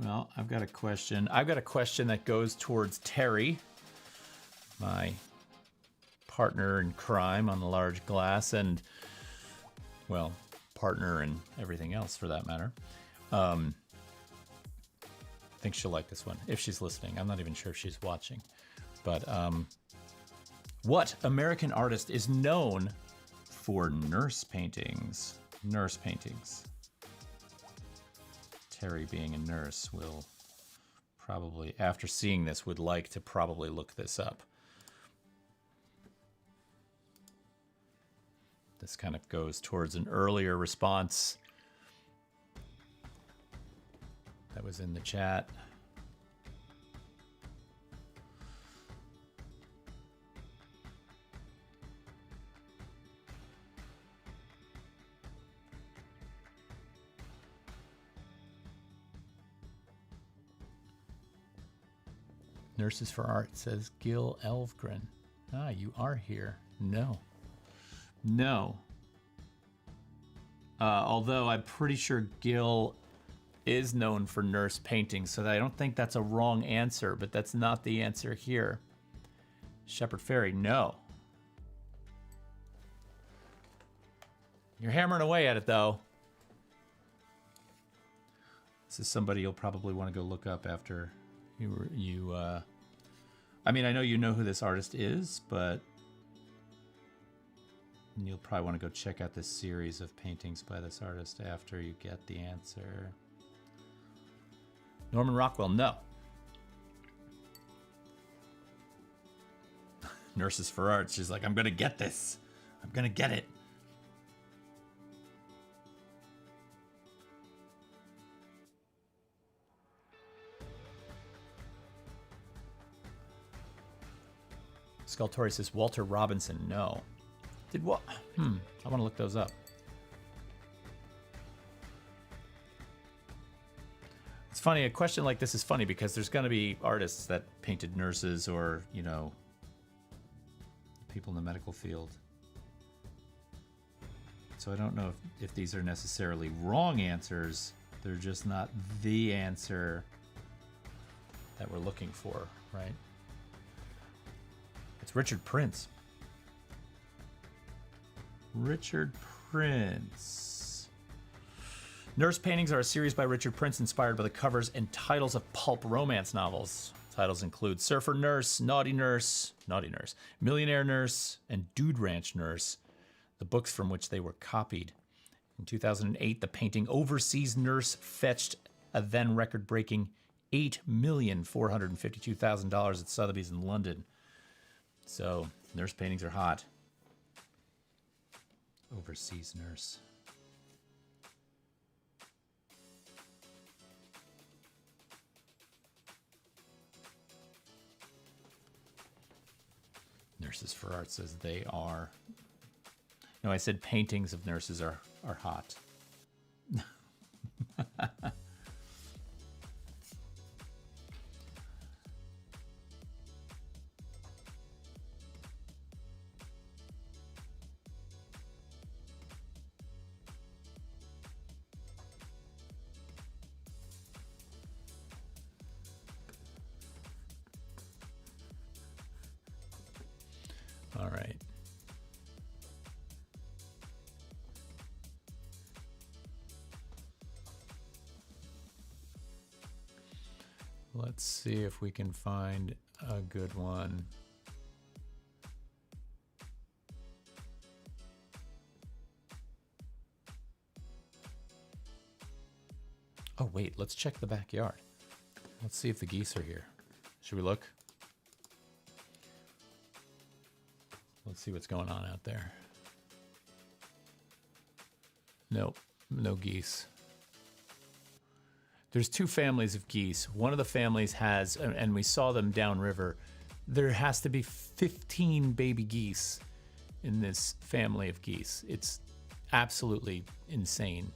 Well, I've got a question. I've got a question that goes towards Terry, my partner in crime on the large glass, and, well, partner in everything else for that matter. I think she'll like this one, if she's listening. I'm not even sure if she's watching. But what American artist is known for nurse paintings? Nurse paintings. Terry, being a nurse, will probably, after seeing this, would like to probably look this up. This kind of goes towards an earlier response that was in the chat. Nurses for Art says Gil Elfgren. Ah, you are here. No. No. Although I'm pretty sure Gil is known for nurse paintings, so I don't think that's a wrong answer, but that's not the answer here. Shepherd Fairy, no. You're hammering away at it, though. This is somebody you'll probably want to go look up after I mean, I know you know who this artist is, but you'll probably want to go check out this series of paintings by this artist after you get the answer. Norman Rockwell, no. Nurses for Art, she's like, I'm gonna get this. I'm gonna get it. Sculptori says Walter Robinson, no. Did what? I want to look those up. It's funny, a question like this is funny because there's going to be artists that painted nurses or, you know, people in the medical field. So I don't know if these are necessarily wrong answers. They're just not the answer that we're looking for, right? It's Richard Prince. Richard Prince. Nurse paintings are a series by Richard Prince inspired by the covers and titles of pulp romance novels. Titles include Surfer Nurse, Naughty Nurse, Millionaire Nurse, and Dude Ranch Nurse, the books from which they were copied. In 2008, the painting Overseas Nurse fetched a then record-breaking $8,452,000 at Sotheby's in London. So, nurse paintings are hot. Overseas Nurse. Nurses for Art says they are. No, I said paintings of nurses are hot. All right. Let's see if we can find a good one. Oh, wait, let's check the backyard. Let's see if the geese are here. Should we look? Let's see what's going on out there. Nope, no geese. There's two families of geese. One of the families has, and we saw them downriver, there has to be 15 baby geese in this family of geese. It's absolutely insane.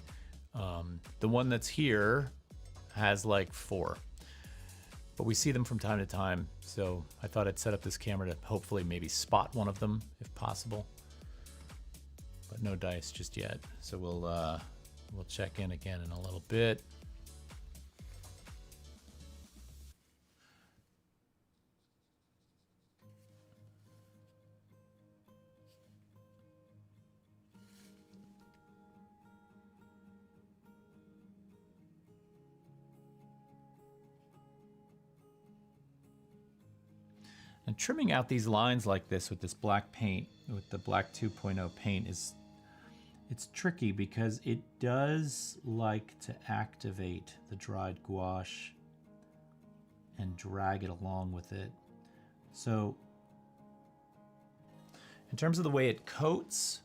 The one that's here has like 4. But we see them from time to time, so I thought I'd set up this camera to hopefully maybe spot one of them, if possible. But no dice just yet, so we'll check in again in a little bit. And trimming out these lines like this with this black paint, with the black 2.0 paint, it's tricky because it does like to activate the dried gouache and drag it along with it. So in terms of the way it coats,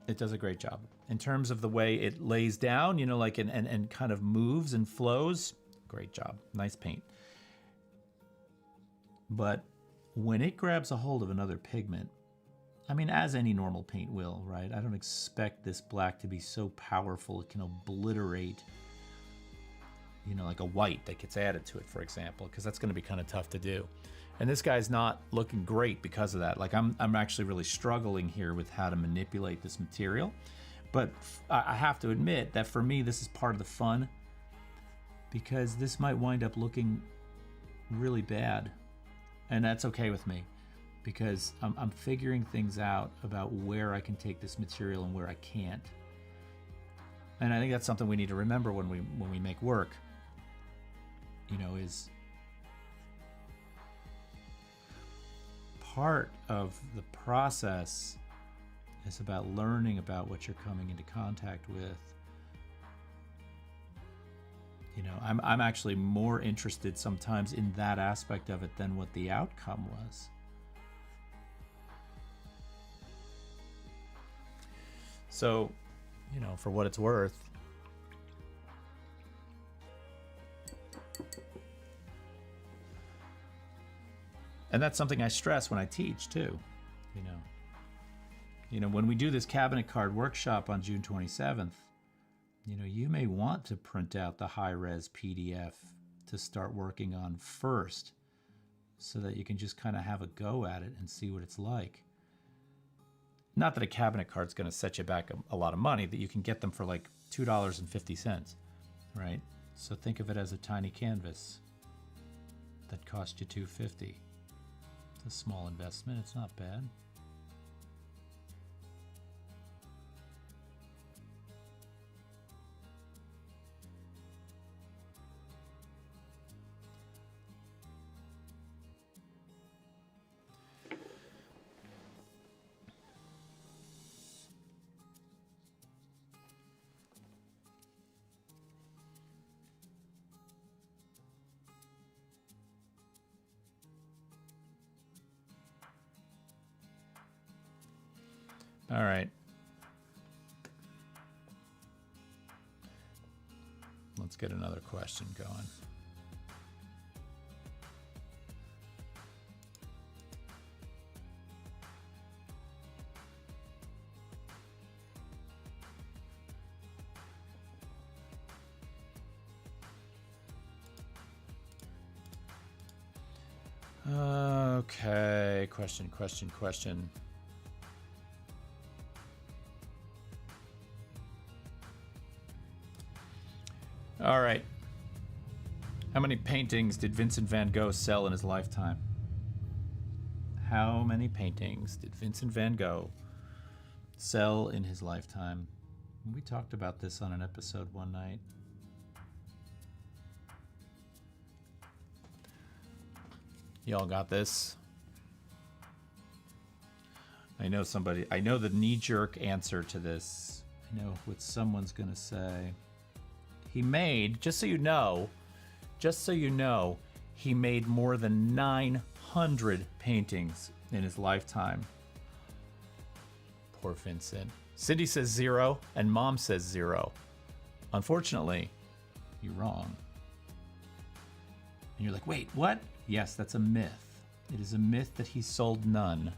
it does a great job. In terms of the way it lays down, you know, like and kind of moves and flows, great job. Nice paint. But when it grabs a hold of another pigment, I mean, as any normal paint will, right? I don't expect this black to be so powerful it can obliterate like a white that gets added to it, for example, because that's going to be kind of tough to do. And this guy's not looking great because of that. Like I'm actually really struggling here with how to manipulate this material. But I have to admit that for me, this is part of the fun, because this might wind up looking really bad. And that's okay with me, because I'm figuring things out about where I can take this material and where I can't. And I think that's something we need to remember when we make work, is part of the process is about learning about what you're coming into contact with. I'm actually more interested sometimes in that aspect of it than what the outcome was. So, for what it's worth, and that's something I stress when I teach too, when we do this cabinet card workshop on June 27th, you may want to print out the high-res PDF to start working on first, so that you can just kind of have a go at it and see what it's like. Not that a cabinet card's going to set you back a lot of money, that you can get them for like $2.50, right? So think of it as a tiny canvas that cost you $2.50. It's a small investment. It's not bad. All right. Let's get another question going. Okay, question. All right. How many paintings did Vincent van Gogh sell in his lifetime? How many paintings did Vincent van Gogh sell in his lifetime? We talked about this on an episode one night. Y'all got this? I know the knee-jerk answer to this. I know what someone's gonna say. He made, just so you know, he made more than 900 paintings in his lifetime. Poor Vincent. Cindy says 0, and Mom says 0. Unfortunately, you're wrong. And you're like, wait, what? Yes, that's a myth. It is a myth that he sold none.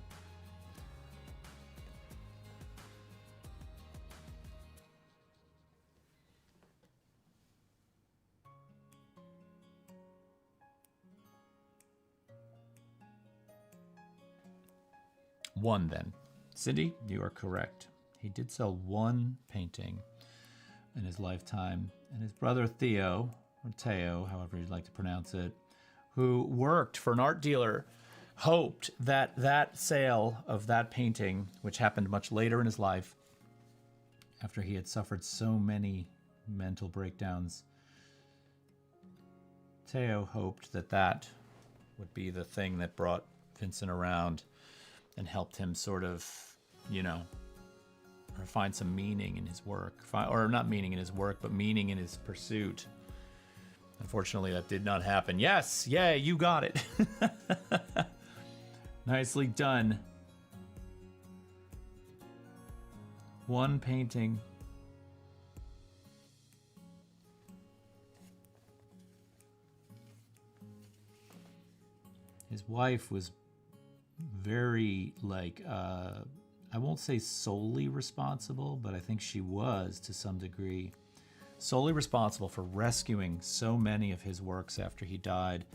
One, then. Cindy, you are correct. He did sell one painting in his lifetime. And his brother Theo, or Teo, however you'd like to pronounce it, who worked for an art dealer, hoped that that sale of that painting, which happened much later in his life, after he had suffered so many mental breakdowns, Teo hoped that that would be the thing that brought Vincent around and helped him sort of, or find some meaning in his work. Or not meaning in his work, but meaning in his pursuit. Unfortunately, that did not happen. Yes, yay, you got it. Nicely done. One painting. His wife was very, I won't say solely responsible, but I think she was to some degree solely responsible for rescuing so many of his works after he died.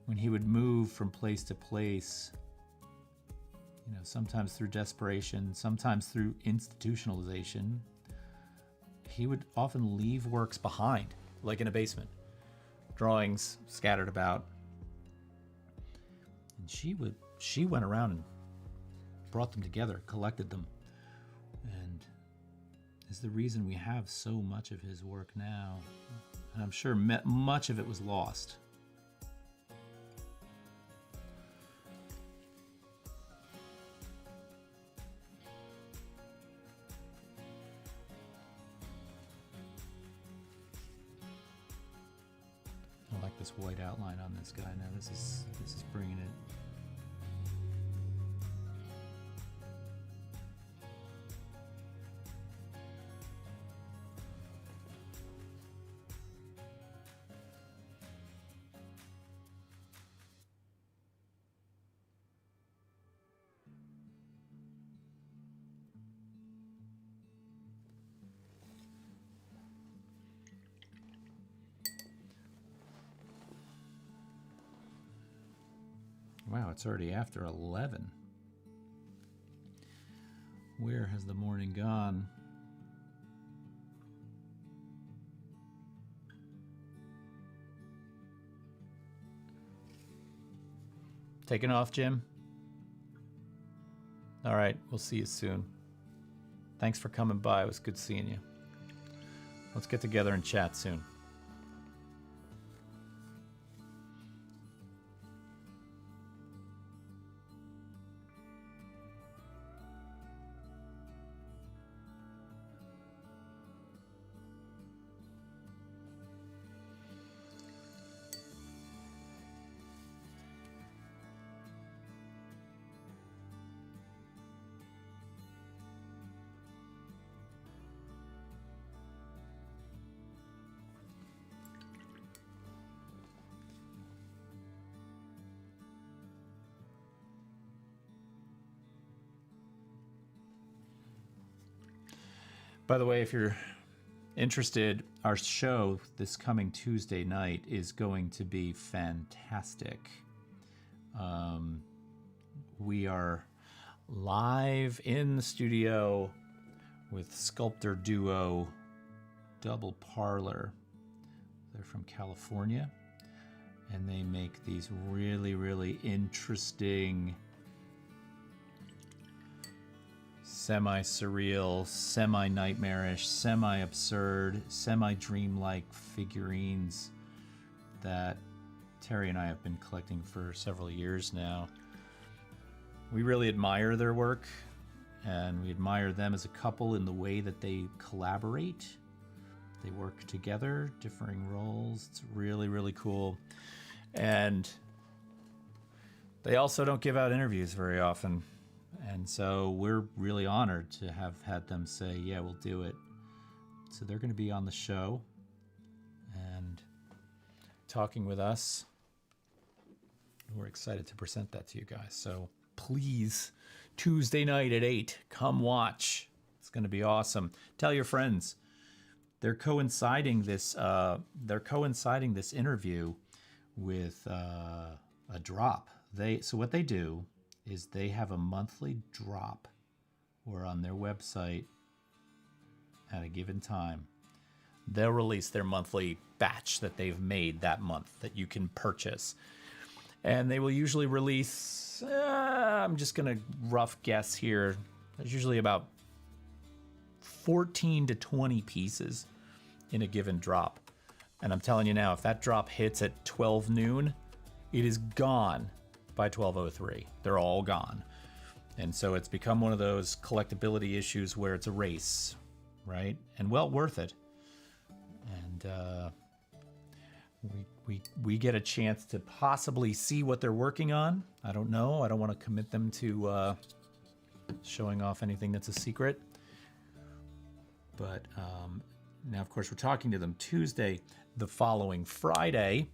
When he would move from place to place, sometimes through desperation, sometimes through institutionalization, he would often leave works behind, like in a basement, drawings scattered about. And she went around and brought them together, collected them, and is the reason we have so much of his work now. And I'm sure much of it was lost. I like this white outline on this guy now. This is bringing it. Wow, it's already after 11. Where has the morning gone? Taking off, Jim? All right, we'll see you soon. Thanks for coming by. It was good seeing you. Let's get together and chat soon. By the way, if you're interested, our show this coming Tuesday night is going to be fantastic. We are live in the studio with sculptor duo Double Parlor. They're from California, and they make these really, really interesting semi-surreal, semi-nightmarish, semi-absurd, semi-dreamlike figurines that Terry and I have been collecting for several years now. We really admire their work, and we admire them as a couple in the way that they collaborate. They work together, differing roles. It's really, really cool. And they also don't give out interviews very often. And so we're really honored to have had them say, yeah, we'll do it. So they're going to be on the show and talking with us. We're excited to present that to you guys. So please, Tuesday night at 8, come watch. It's going to be awesome. Tell your friends. They're coinciding this interview with a drop. So what they do is they have a monthly drop, or on their website at a given time, they'll release their monthly batch that they've made that month that you can purchase. And they will usually release, I'm just going to rough guess here, there's usually about 14 to 20 pieces in a given drop. And I'm telling you now, if that drop hits at 12 noon, it is gone by 12:03. They're all gone. And so it's become one of those collectability issues where it's a race, right? And well worth it. And we get a chance to possibly see what they're working on. I don't know. I don't want to commit them to showing off anything that's a secret. But now, of course, we're talking to them Tuesday. The following Friday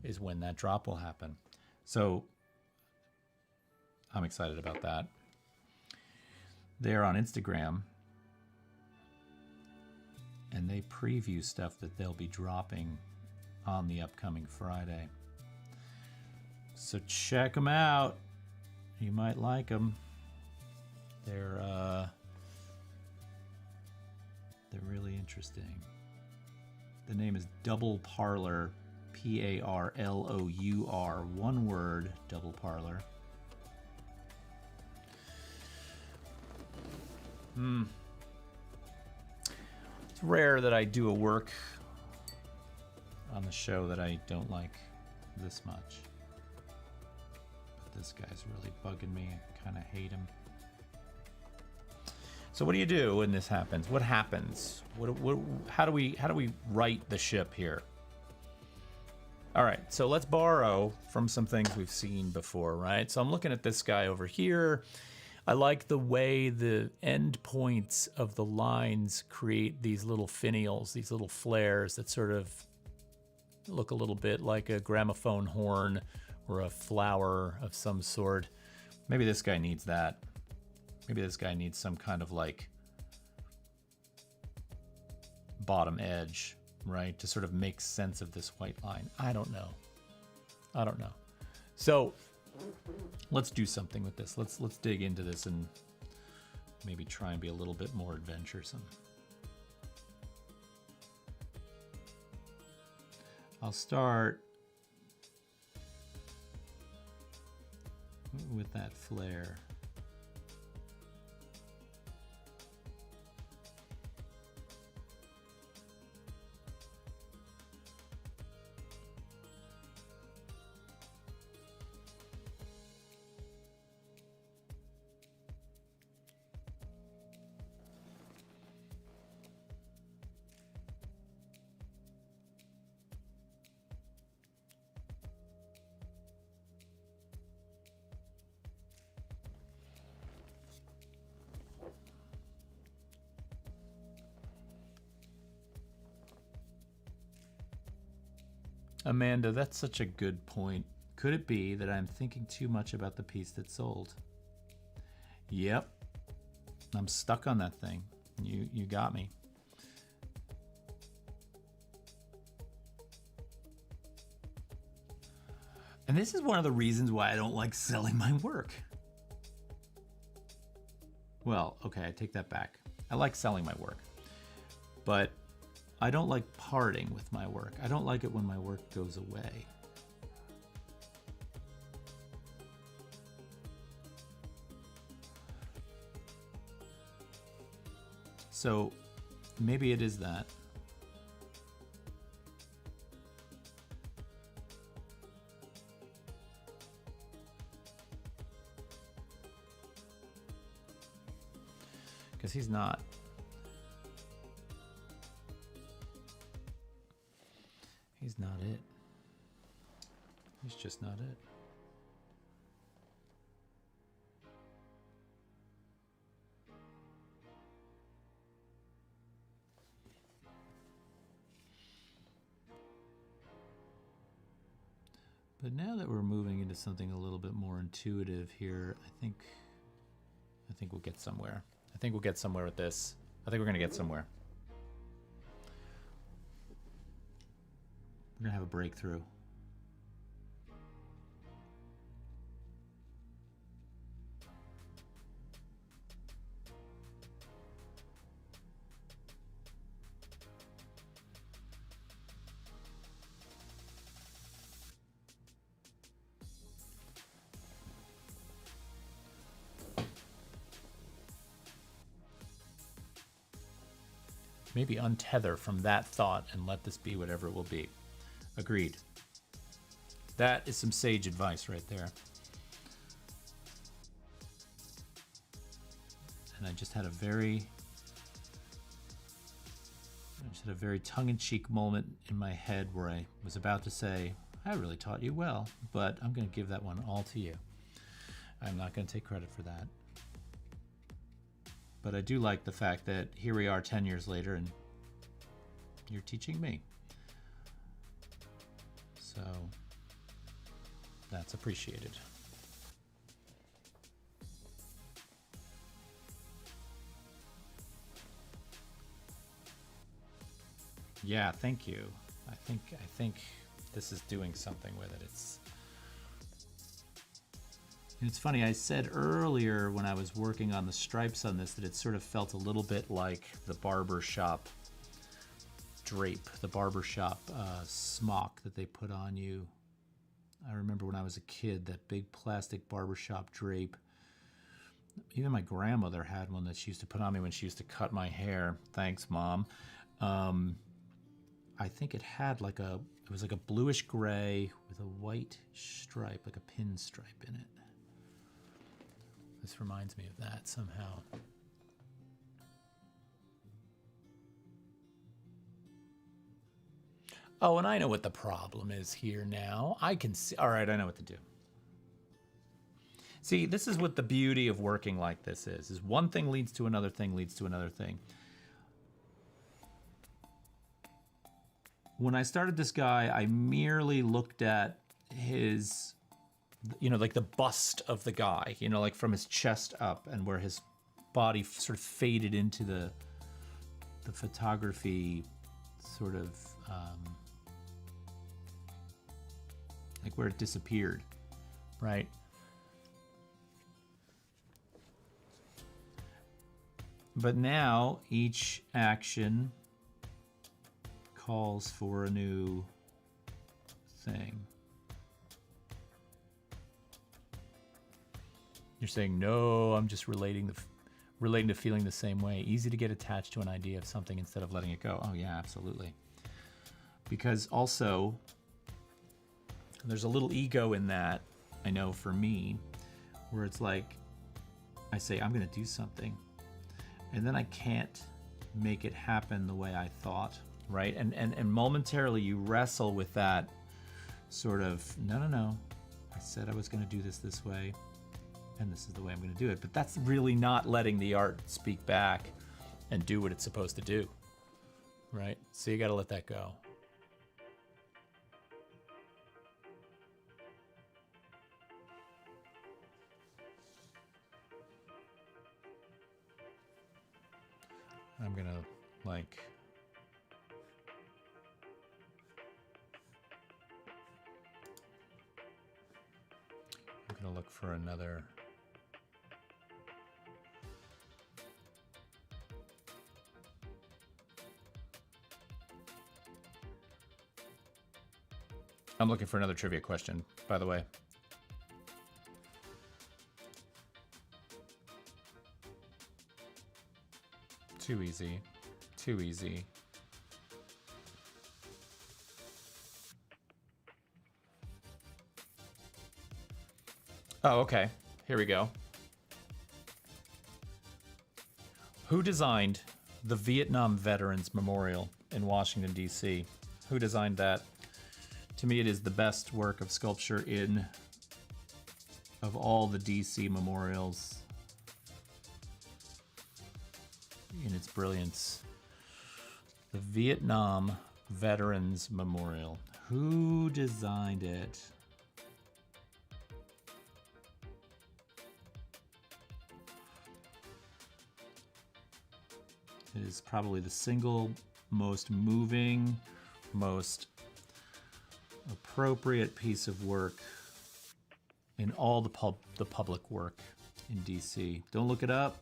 is when that drop will happen. So I'm excited about that. They're on Instagram, and they preview stuff that they'll be dropping on the upcoming Friday. So check them out. You might like them. They're really interesting. The name is Double Parlor, Parlour, one word, Double Parlor. It's rare that I do a work on the show that I don't like this much. But this guy's really bugging me. I kind of hate him. So what do you do when this happens? What happens? How do we right the ship here? All right, so let's borrow from some things we've seen before, right? So I'm looking at this guy over here. I like the way the end points of the lines create these little finials, these little flares that sort of look a little bit like a gramophone horn or a flower of some sort. Maybe this guy needs that. Maybe this guy needs some kind of like bottom edge, right? To sort of make sense of this white line. I don't know. So let's do something with this. Let's dig into this and maybe try and be a little bit more adventuresome. I'll start with that flare. Amanda, that's such a good point. Could it be that I'm thinking too much about the piece that sold? Yep. I'm stuck on that thing. You got me. And this is one of the reasons why I don't like selling my work. Well, okay, I take that back. I like selling my work. But I don't like parting with my work. I don't like it when my work goes away. So maybe it is that. Because he's not. He's not it. He's just not it. But now that we're moving into something a little bit more intuitive here, I think we'll get somewhere. I think we'll get somewhere with this. I think we're gonna get somewhere. We're gonna have a breakthrough. Maybe untether from that thought and let this be whatever it will be. Agreed. That is some sage advice right there. And I just had a very tongue-in-cheek moment in my head where I was about to say, I really taught you well, but I'm going to give that one all to you. I'm not going to take credit for that. But I do like the fact that here we are 10 years later and you're teaching me. So that's appreciated. Yeah, thank you. I think this is doing something with it. It's funny, I said earlier when I was working on the stripes on this that it sort of felt a little bit like the barber shop drape, the barbershop smock that they put on you. I remember when I was a kid, that big plastic barbershop drape. Even my grandmother had one that she used to put on me when she used to cut my hair. Thanks, Mom. I think it had like it was like a bluish gray with a white stripe, like a pinstripe in it. This reminds me of that somehow. Oh, and I know what the problem is here now. I can see. All right, I know what to do. See, this is what the beauty of working like this is one thing leads to another thing leads to another thing. When I started this guy, I merely looked at his, like the bust of the guy, like from his chest up and where his body sort of faded into the photography sort of, like where it disappeared, right? But now each action calls for a new thing. You're saying, no, I'm just relating to feeling the same way. Easy to get attached to an idea of something instead of letting it go. Oh yeah, absolutely. Because also, there's a little ego in that, I know for me, where it's like, I say, I'm gonna do something, and then I can't make it happen the way I thought, right? And momentarily you wrestle with that sort of, no, I said I was gonna do this way, and this is the way I'm gonna do it. But that's really not letting the art speak back and do what it's supposed to do, right? So you gotta let that go. I'm gonna like I'm gonna look for another I'm looking for another trivia question, by the way. Too easy. Too easy. Oh, okay. Here we go. Who designed the Vietnam Veterans Memorial in Washington, D.C.? Who designed that? To me, it is the best work of sculpture of all the D.C. memorials in its brilliance. The Vietnam Veterans Memorial. Who designed it? It is probably the single most moving, most appropriate piece of work in all the public work in DC. Don't look it up.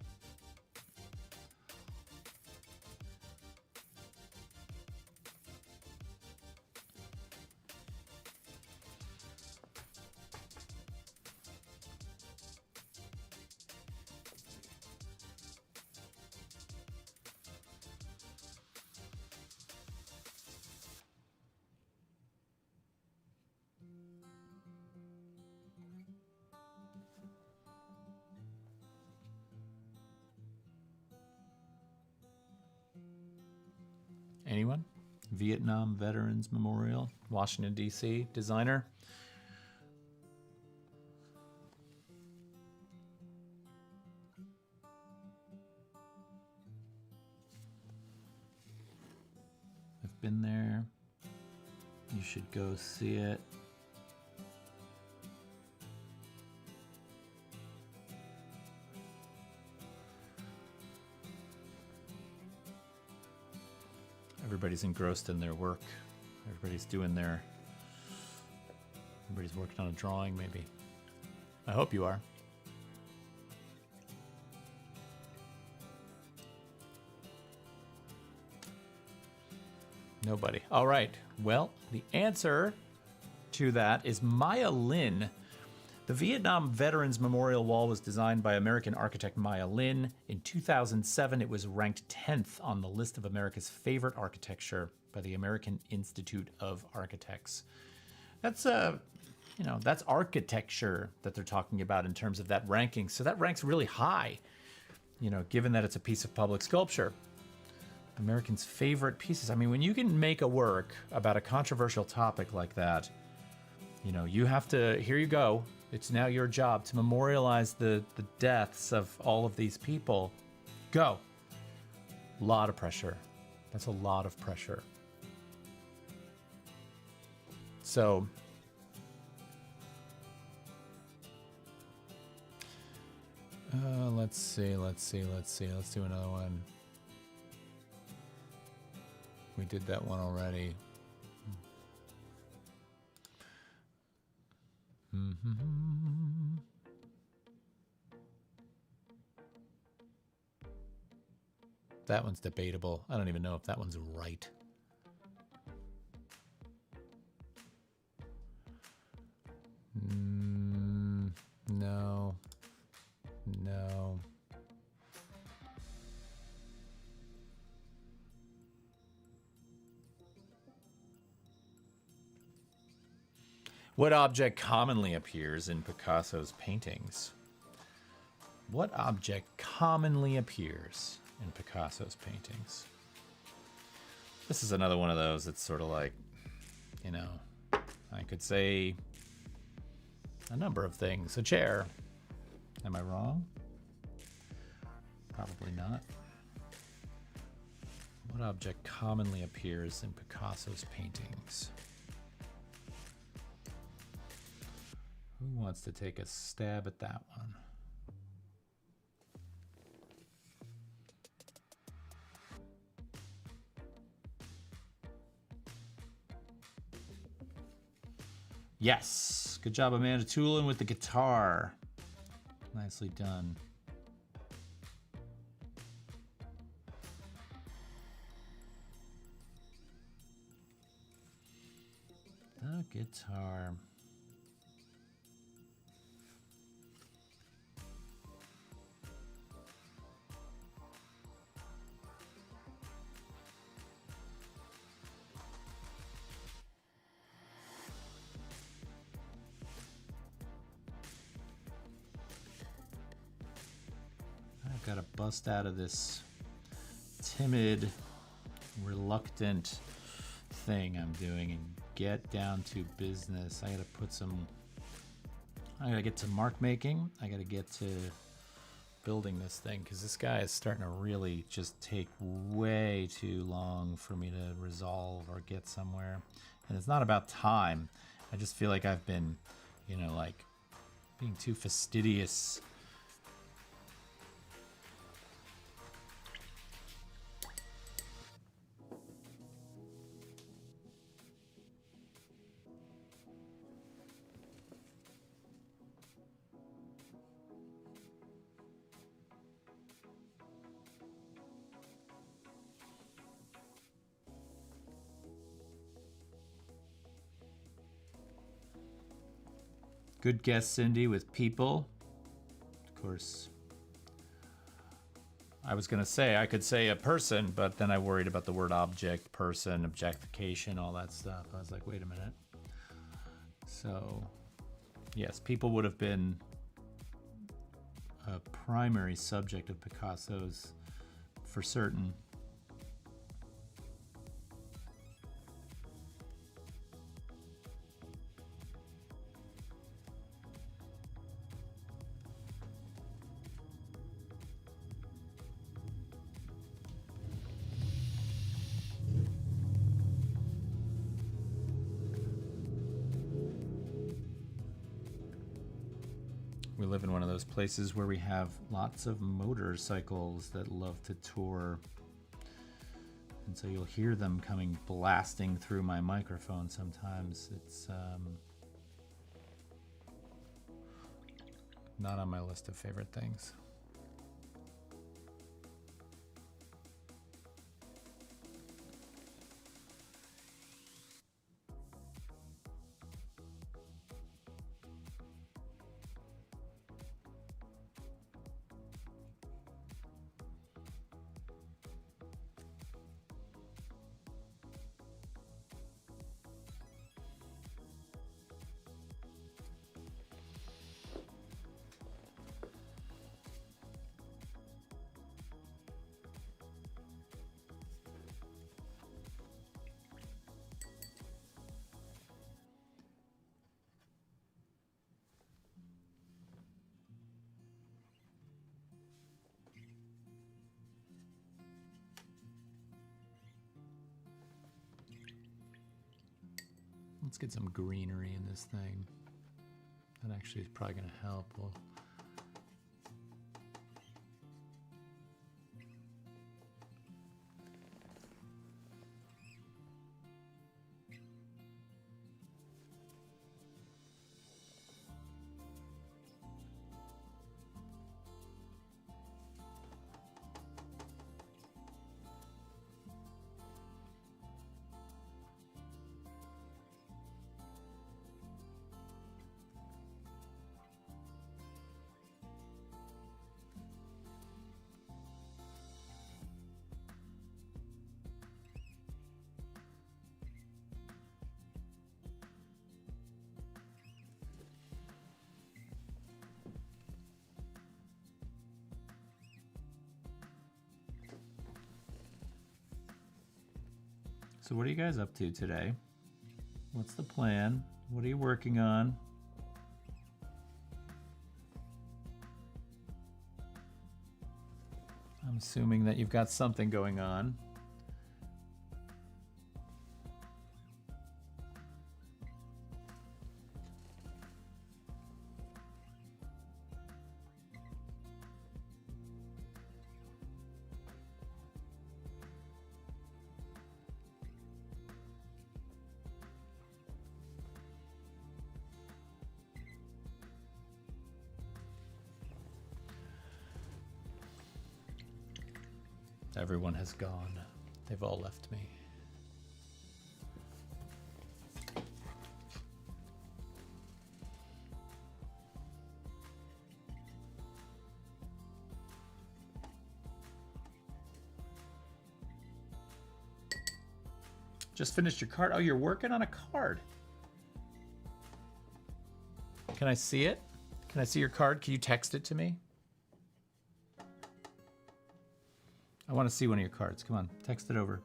Anyone? Vietnam Veterans Memorial, Washington, D.C. Designer? I've been there. You should go see it. Everybody's engrossed in their work. Everybody's working on a drawing, maybe. I hope you are. Nobody. All right. Well, the answer to that is Maya Lin. The Vietnam Veterans Memorial Wall was designed by American architect Maya Lin. In 2007, it was ranked 10th on the list of America's favorite architecture by the American Institute of Architects. That's that's architecture that they're talking about in terms of that ranking. So that ranks really high, given that it's a piece of public sculpture. Americans' favorite pieces. I mean, when you can make a work about a controversial topic like that, you have to, here you go. It's now your job to memorialize the deaths of all of these people. Go. A lot of pressure. That's a lot of pressure. So, let's see. Let's do another one. We did that one already. That one's debatable. I don't even know if that one's right. No. What object commonly appears in Picasso's paintings? What object commonly appears in Picasso's paintings? This is another one of those that's sort of like, I could say a number of things. A chair. Am I wrong? Probably not. What object commonly appears in Picasso's paintings? Who wants to take a stab at that one? Yes. Good job, Amanda Tulin, with the guitar. Nicely done. The guitar. Got to bust out of this timid, reluctant thing I'm doing and get down to business. I got to get to mark making. I got to get to building this thing because this guy is starting to really just take way too long for me to resolve or get somewhere. And it's not about time. I just feel like I've been, like being too fastidious. Good guess, Cindy, with people. Of course, I was going to say, I could say a person, but then I worried about the word object, person, objectification, all that stuff. I was like, wait a minute. So, yes, people would have been a primary subject of Picasso's for certain. We live in one of those places where we have lots of motorcycles that love to tour. And so you'll hear them coming blasting through my microphone sometimes. It's not on my list of favorite things. Let's get some greenery in this thing. That actually is probably going to help. So what are you guys up to today? What's the plan? What are you working on? I'm assuming that you've got something going on. Everyone has gone. They've all left me. Just finished your card? Oh, you're working on a card. Can I see it? Can I see your card? Can you text it to me? I want to see one of your cards. Come on, text it over.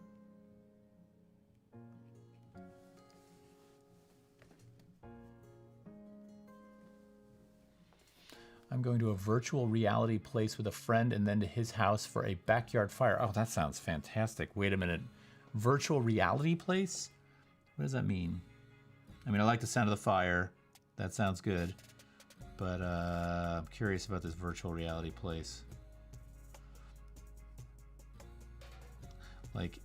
I'm going to a virtual reality place with a friend and then to his house for a backyard fire. Oh, that sounds fantastic. Wait a minute. Virtual reality place? What does that mean? I mean, I like the sound of the fire. That sounds good. But I'm curious about this virtual reality place. Like,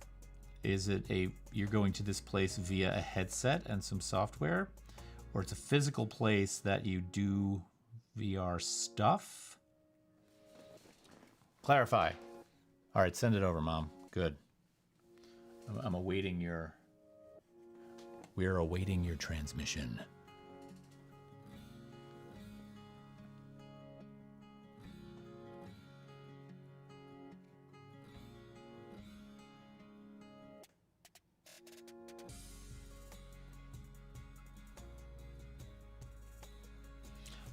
is it you're going to this place via a headset and some software? Or it's a physical place that you do VR stuff? Clarify. All right, send it over, Mom. Good. I'm awaiting your... We're awaiting your transmission.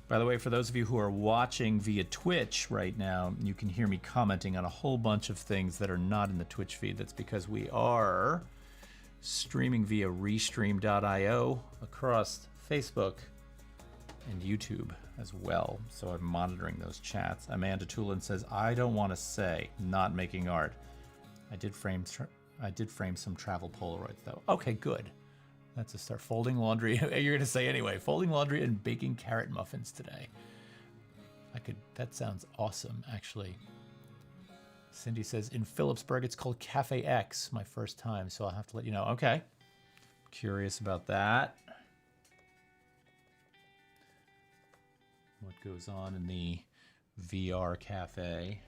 By the way, for those of you who are watching via Twitch right now, you can hear me commenting on a whole bunch of things that are not in the Twitch feed. That's because we are streaming via restream.io across Facebook and YouTube as well. So I'm monitoring those chats. Amanda Tulin says, I don't want to say not making art. I did frame some travel Polaroids though. Okay, good. That's a start. Folding laundry. You're going to say anyway. Folding laundry and baking carrot muffins today. That sounds awesome, actually. Cindy says, in Phillipsburg, it's called Cafe X. My first time, so I'll have to let you know. Okay. Curious about that. What goes on in the VR cafe?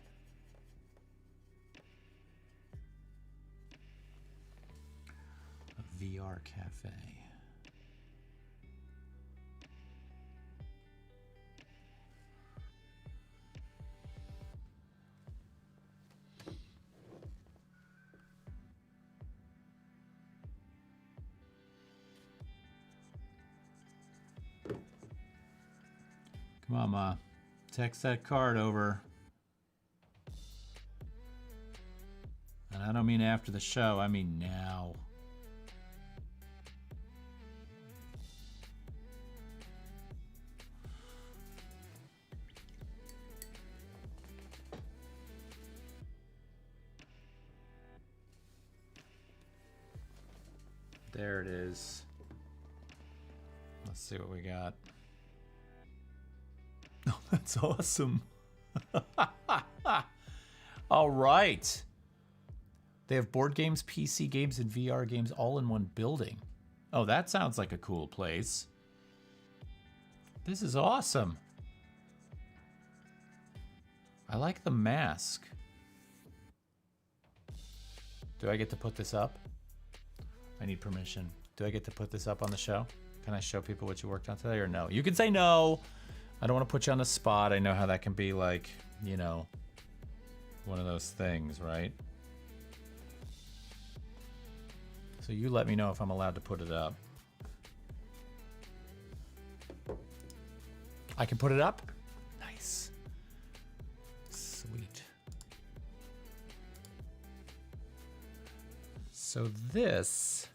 A VR cafe. Come on, Ma. Text that card over. And I don't mean after the show, I mean now. There it is. Let's see what we got. Oh, that's awesome. All right. They have board games, PC games, and VR games all in one building. Oh, that sounds like a cool place. This is awesome. I like the mask. Do I get to put this up? I need permission. Do I get to put this up on the show? Can I show people what you worked on today or no? You can say no. I don't want to put you on the spot. I know how that can be like, you know, one of those things, right? So you let me know if I'm allowed to put it up. I can put it up? Nice. Sweet. So this...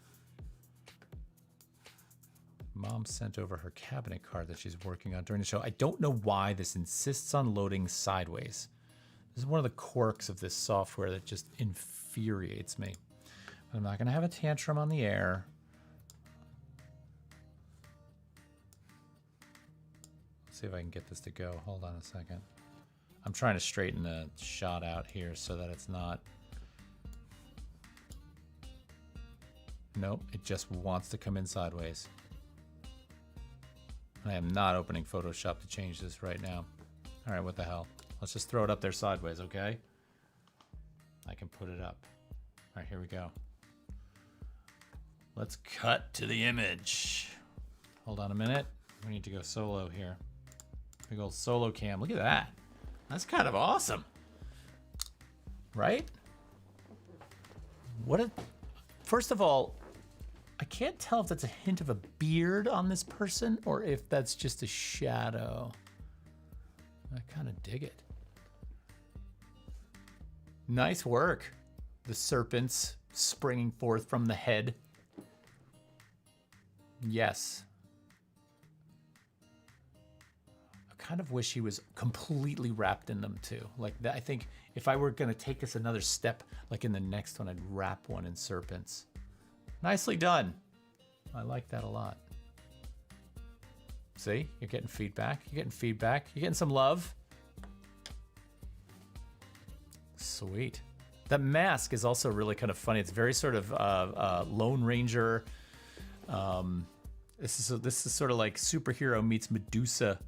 Mom sent over her cabinet card that she's working on during the show. I don't know why this insists on loading sideways. This is one of the quirks of this software that just infuriates me. I'm not going to have a tantrum on the air. Let's see if I can get this to go. Hold on a second. I'm trying to straighten the shot out here so that it's not... Nope, it just wants to come in sideways. I am not opening Photoshop to change this right now. All right, what the hell? Let's just throw it up there sideways, okay? I can put it up. All right, here we go. Let's cut to the image. Hold on a minute. We need to go solo here. Big old solo cam. Look at that. That's kind of awesome. Right? What a... First of all, I can't tell if that's a hint of a beard on this person or if that's just a shadow. I kind of dig it. Nice work. The serpents springing forth from the head. Yes. I kind of wish he was completely wrapped in them too. Like that, I think if I were going to take this another step, like in the next one, I'd wrap one in serpents. Nicely done. I like that a lot. See, you're getting feedback. You're getting feedback. You're getting some love. Sweet. That mask is also really kind of funny. It's very sort of Lone Ranger. This is sort of like superhero meets Medusa.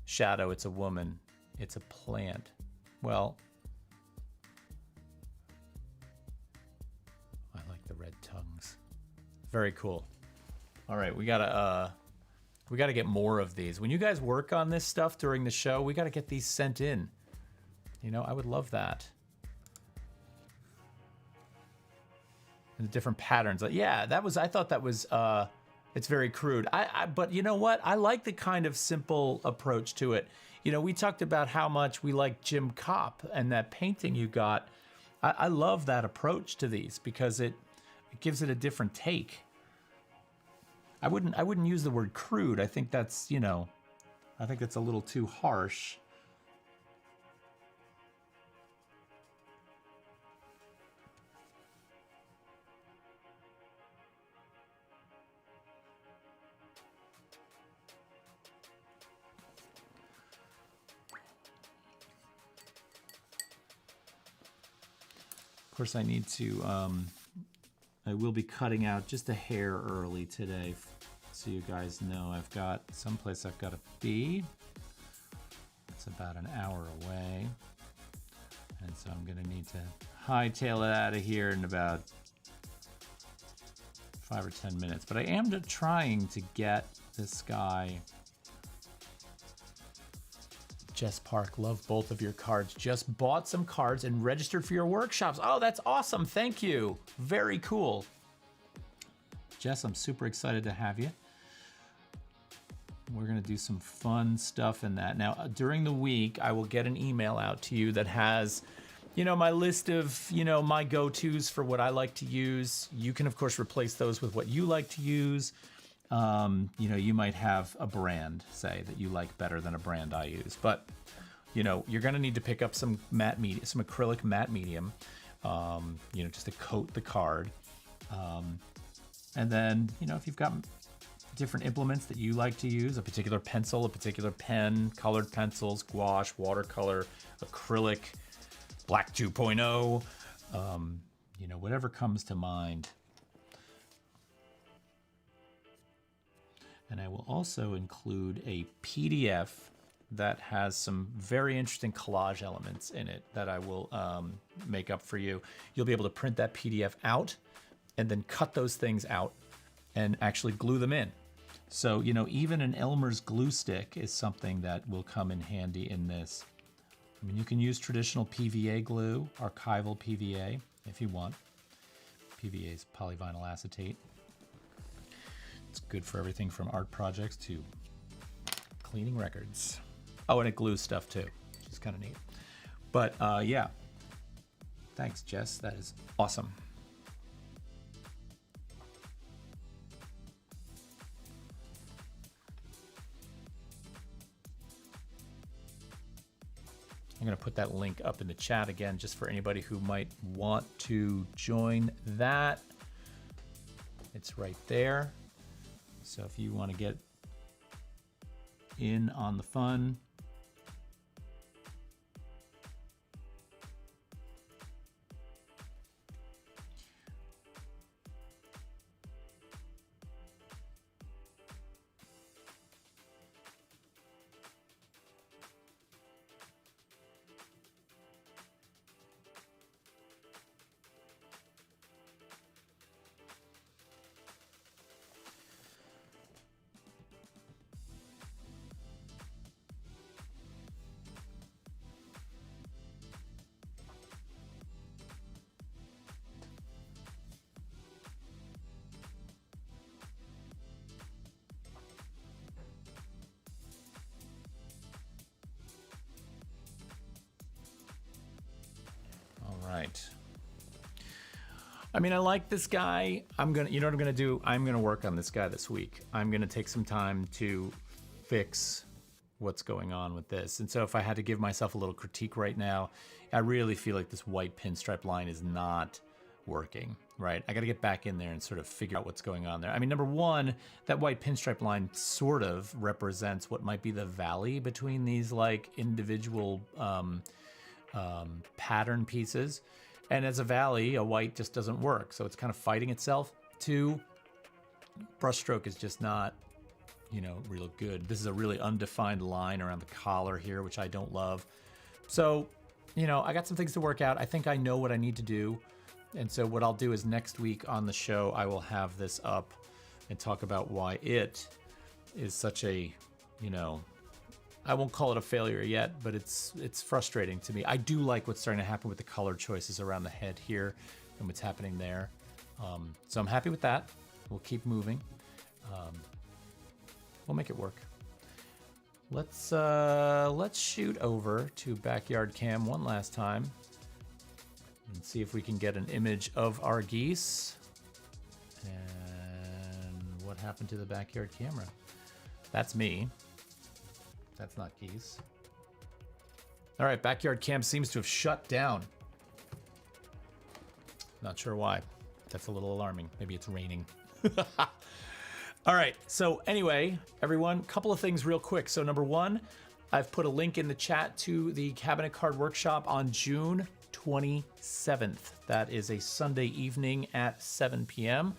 Shadow, it's a woman. It's a plant. Well, I like the red tongues. Very cool. All right, we gotta get more of these. When you guys work on this stuff during the show, we gotta get these sent in. You know, I would love that. And the different patterns. Yeah, that was. I thought that was. It's very crude. But you know what? I like the kind of simple approach to it. You know, we talked about how much we like Jim Kopp and that painting you got. I love that approach to these because it gives it a different take. I wouldn't use the word crude. I think that's, you know, I think that's a little too harsh. course, I need to, I will be cutting out just a hair early today, so you guys know I've got someplace I've got to be. It's about an hour away. And so I'm gonna need to hightail it out of here in about 5 or 10 minutes. But I am trying to get this guy. Jess Park, love both of your cards. Just bought some cards and registered for your workshops. Oh, that's awesome. Thank you. Very cool. Jess, I'm super excited to have you. We're going to do some fun stuff in that. Now, during the week, I will get an email out to you that has, you know, my list of, you know, my go-tos for what I like to use. You can, of course, replace those with what you like to use. You know, you might have a brand, say, that you like better than a brand I use. But, you know, you're going to need to pick up some matte medium, some acrylic matte medium, you know, just to coat the card. And then, you know, if you've got different implements that you like to use, a particular pencil, a particular pen, colored pencils, gouache, watercolor, acrylic, black 2.0, you know, whatever comes to mind. And I will also include a PDF that has some very interesting collage elements in it that I will make up for you. You'll be able to print that PDF out and then cut those things out and actually glue them in. So, you know, even an Elmer's glue stick is something that will come in handy in this. I mean, you can use traditional PVA glue, archival PVA, if you want. PVA is polyvinyl acetate. It's good for everything from art projects to cleaning records. Oh, and it glues stuff too, which is kind of neat. But yeah, thanks, Jess. That is awesome. I'm going to put that link up in the chat again, just for anybody who might want to join that. It's right there. So if you want to get in on the fun, right. I mean, I like this guy. You know what I'm gonna do? I'm gonna work on this guy this week. I'm gonna take some time to fix what's going on with this. And so if I had to give myself a little critique right now, I really feel like this white pinstripe line is not working, right? I gotta get back in there and sort of figure out what's going on there. I mean, number one, that white pinstripe line sort of represents what might be the valley between these like individual pattern pieces. And as a valley, a white just doesn't work. So it's kind of fighting itself. Two, brushstroke is just not, you know, real good. This is a really undefined line around the collar here, which I don't love. So, you know, I got some things to work out. I think I know what I need to do. And so what I'll do is next week on the show, I will have this up and talk about why it is such a, you know, I won't call it a failure yet, but it's frustrating to me. I do like what's starting to happen with the color choices around the head here and what's happening there. So I'm happy with that. We'll keep moving. We'll make it work. Let's shoot over to Backyard Cam one last time and see if we can get an image of our geese. And what happened to the backyard camera? That's me. That's not geese. All right, Backyard Cam seems to have shut down. Not sure why. That's a little alarming. Maybe it's raining. All right, so anyway, everyone, couple of things real quick. So number one, I've put a link in the chat to the Cabinet Card Workshop on June 27th. That is a Sunday evening at 7 p.m.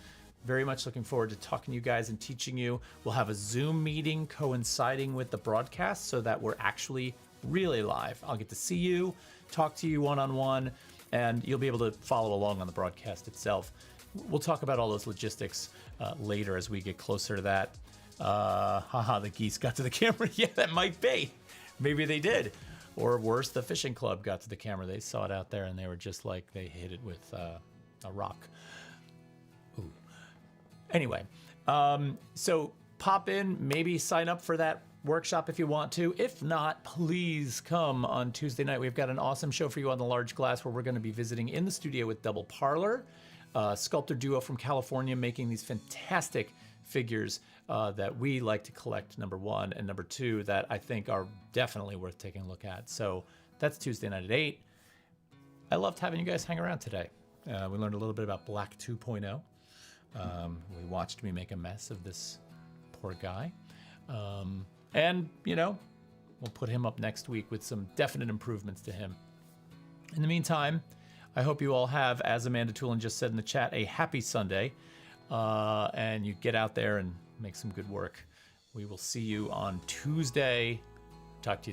Very much looking forward to talking to you guys and teaching you. We'll have a Zoom meeting coinciding with the broadcast so that we're actually really live. I'll get to see you, talk to you one-on-one, and you'll be able to follow along on the broadcast itself. We'll talk about all those logistics later as we get closer to that. The geese got to the camera. Yeah, that might be. Maybe they did. Or worse, the fishing club got to the camera. They saw it out there and they were just like, they hit it with a rock. Ooh. Anyway, so pop in, maybe sign up for that workshop if you want to. If not, please come on Tuesday night. We've got an awesome show for you on the large glass where we're going to be visiting in the studio with Double Parlor, sculptor duo from California, making these fantastic figures that we like to collect, number one, and number two, that I think are definitely worth taking a look at. So that's Tuesday night at 8. I loved having you guys hang around today. We learned a little bit about Black 2.0. We watched me make a mess of this poor guy. And, we'll put him up next week with some definite improvements to him. In the meantime, I hope you all have, as Amanda Toulon just said in the chat, a happy Sunday. And you get out there and make some good work. We will see you on Tuesday. Talk to you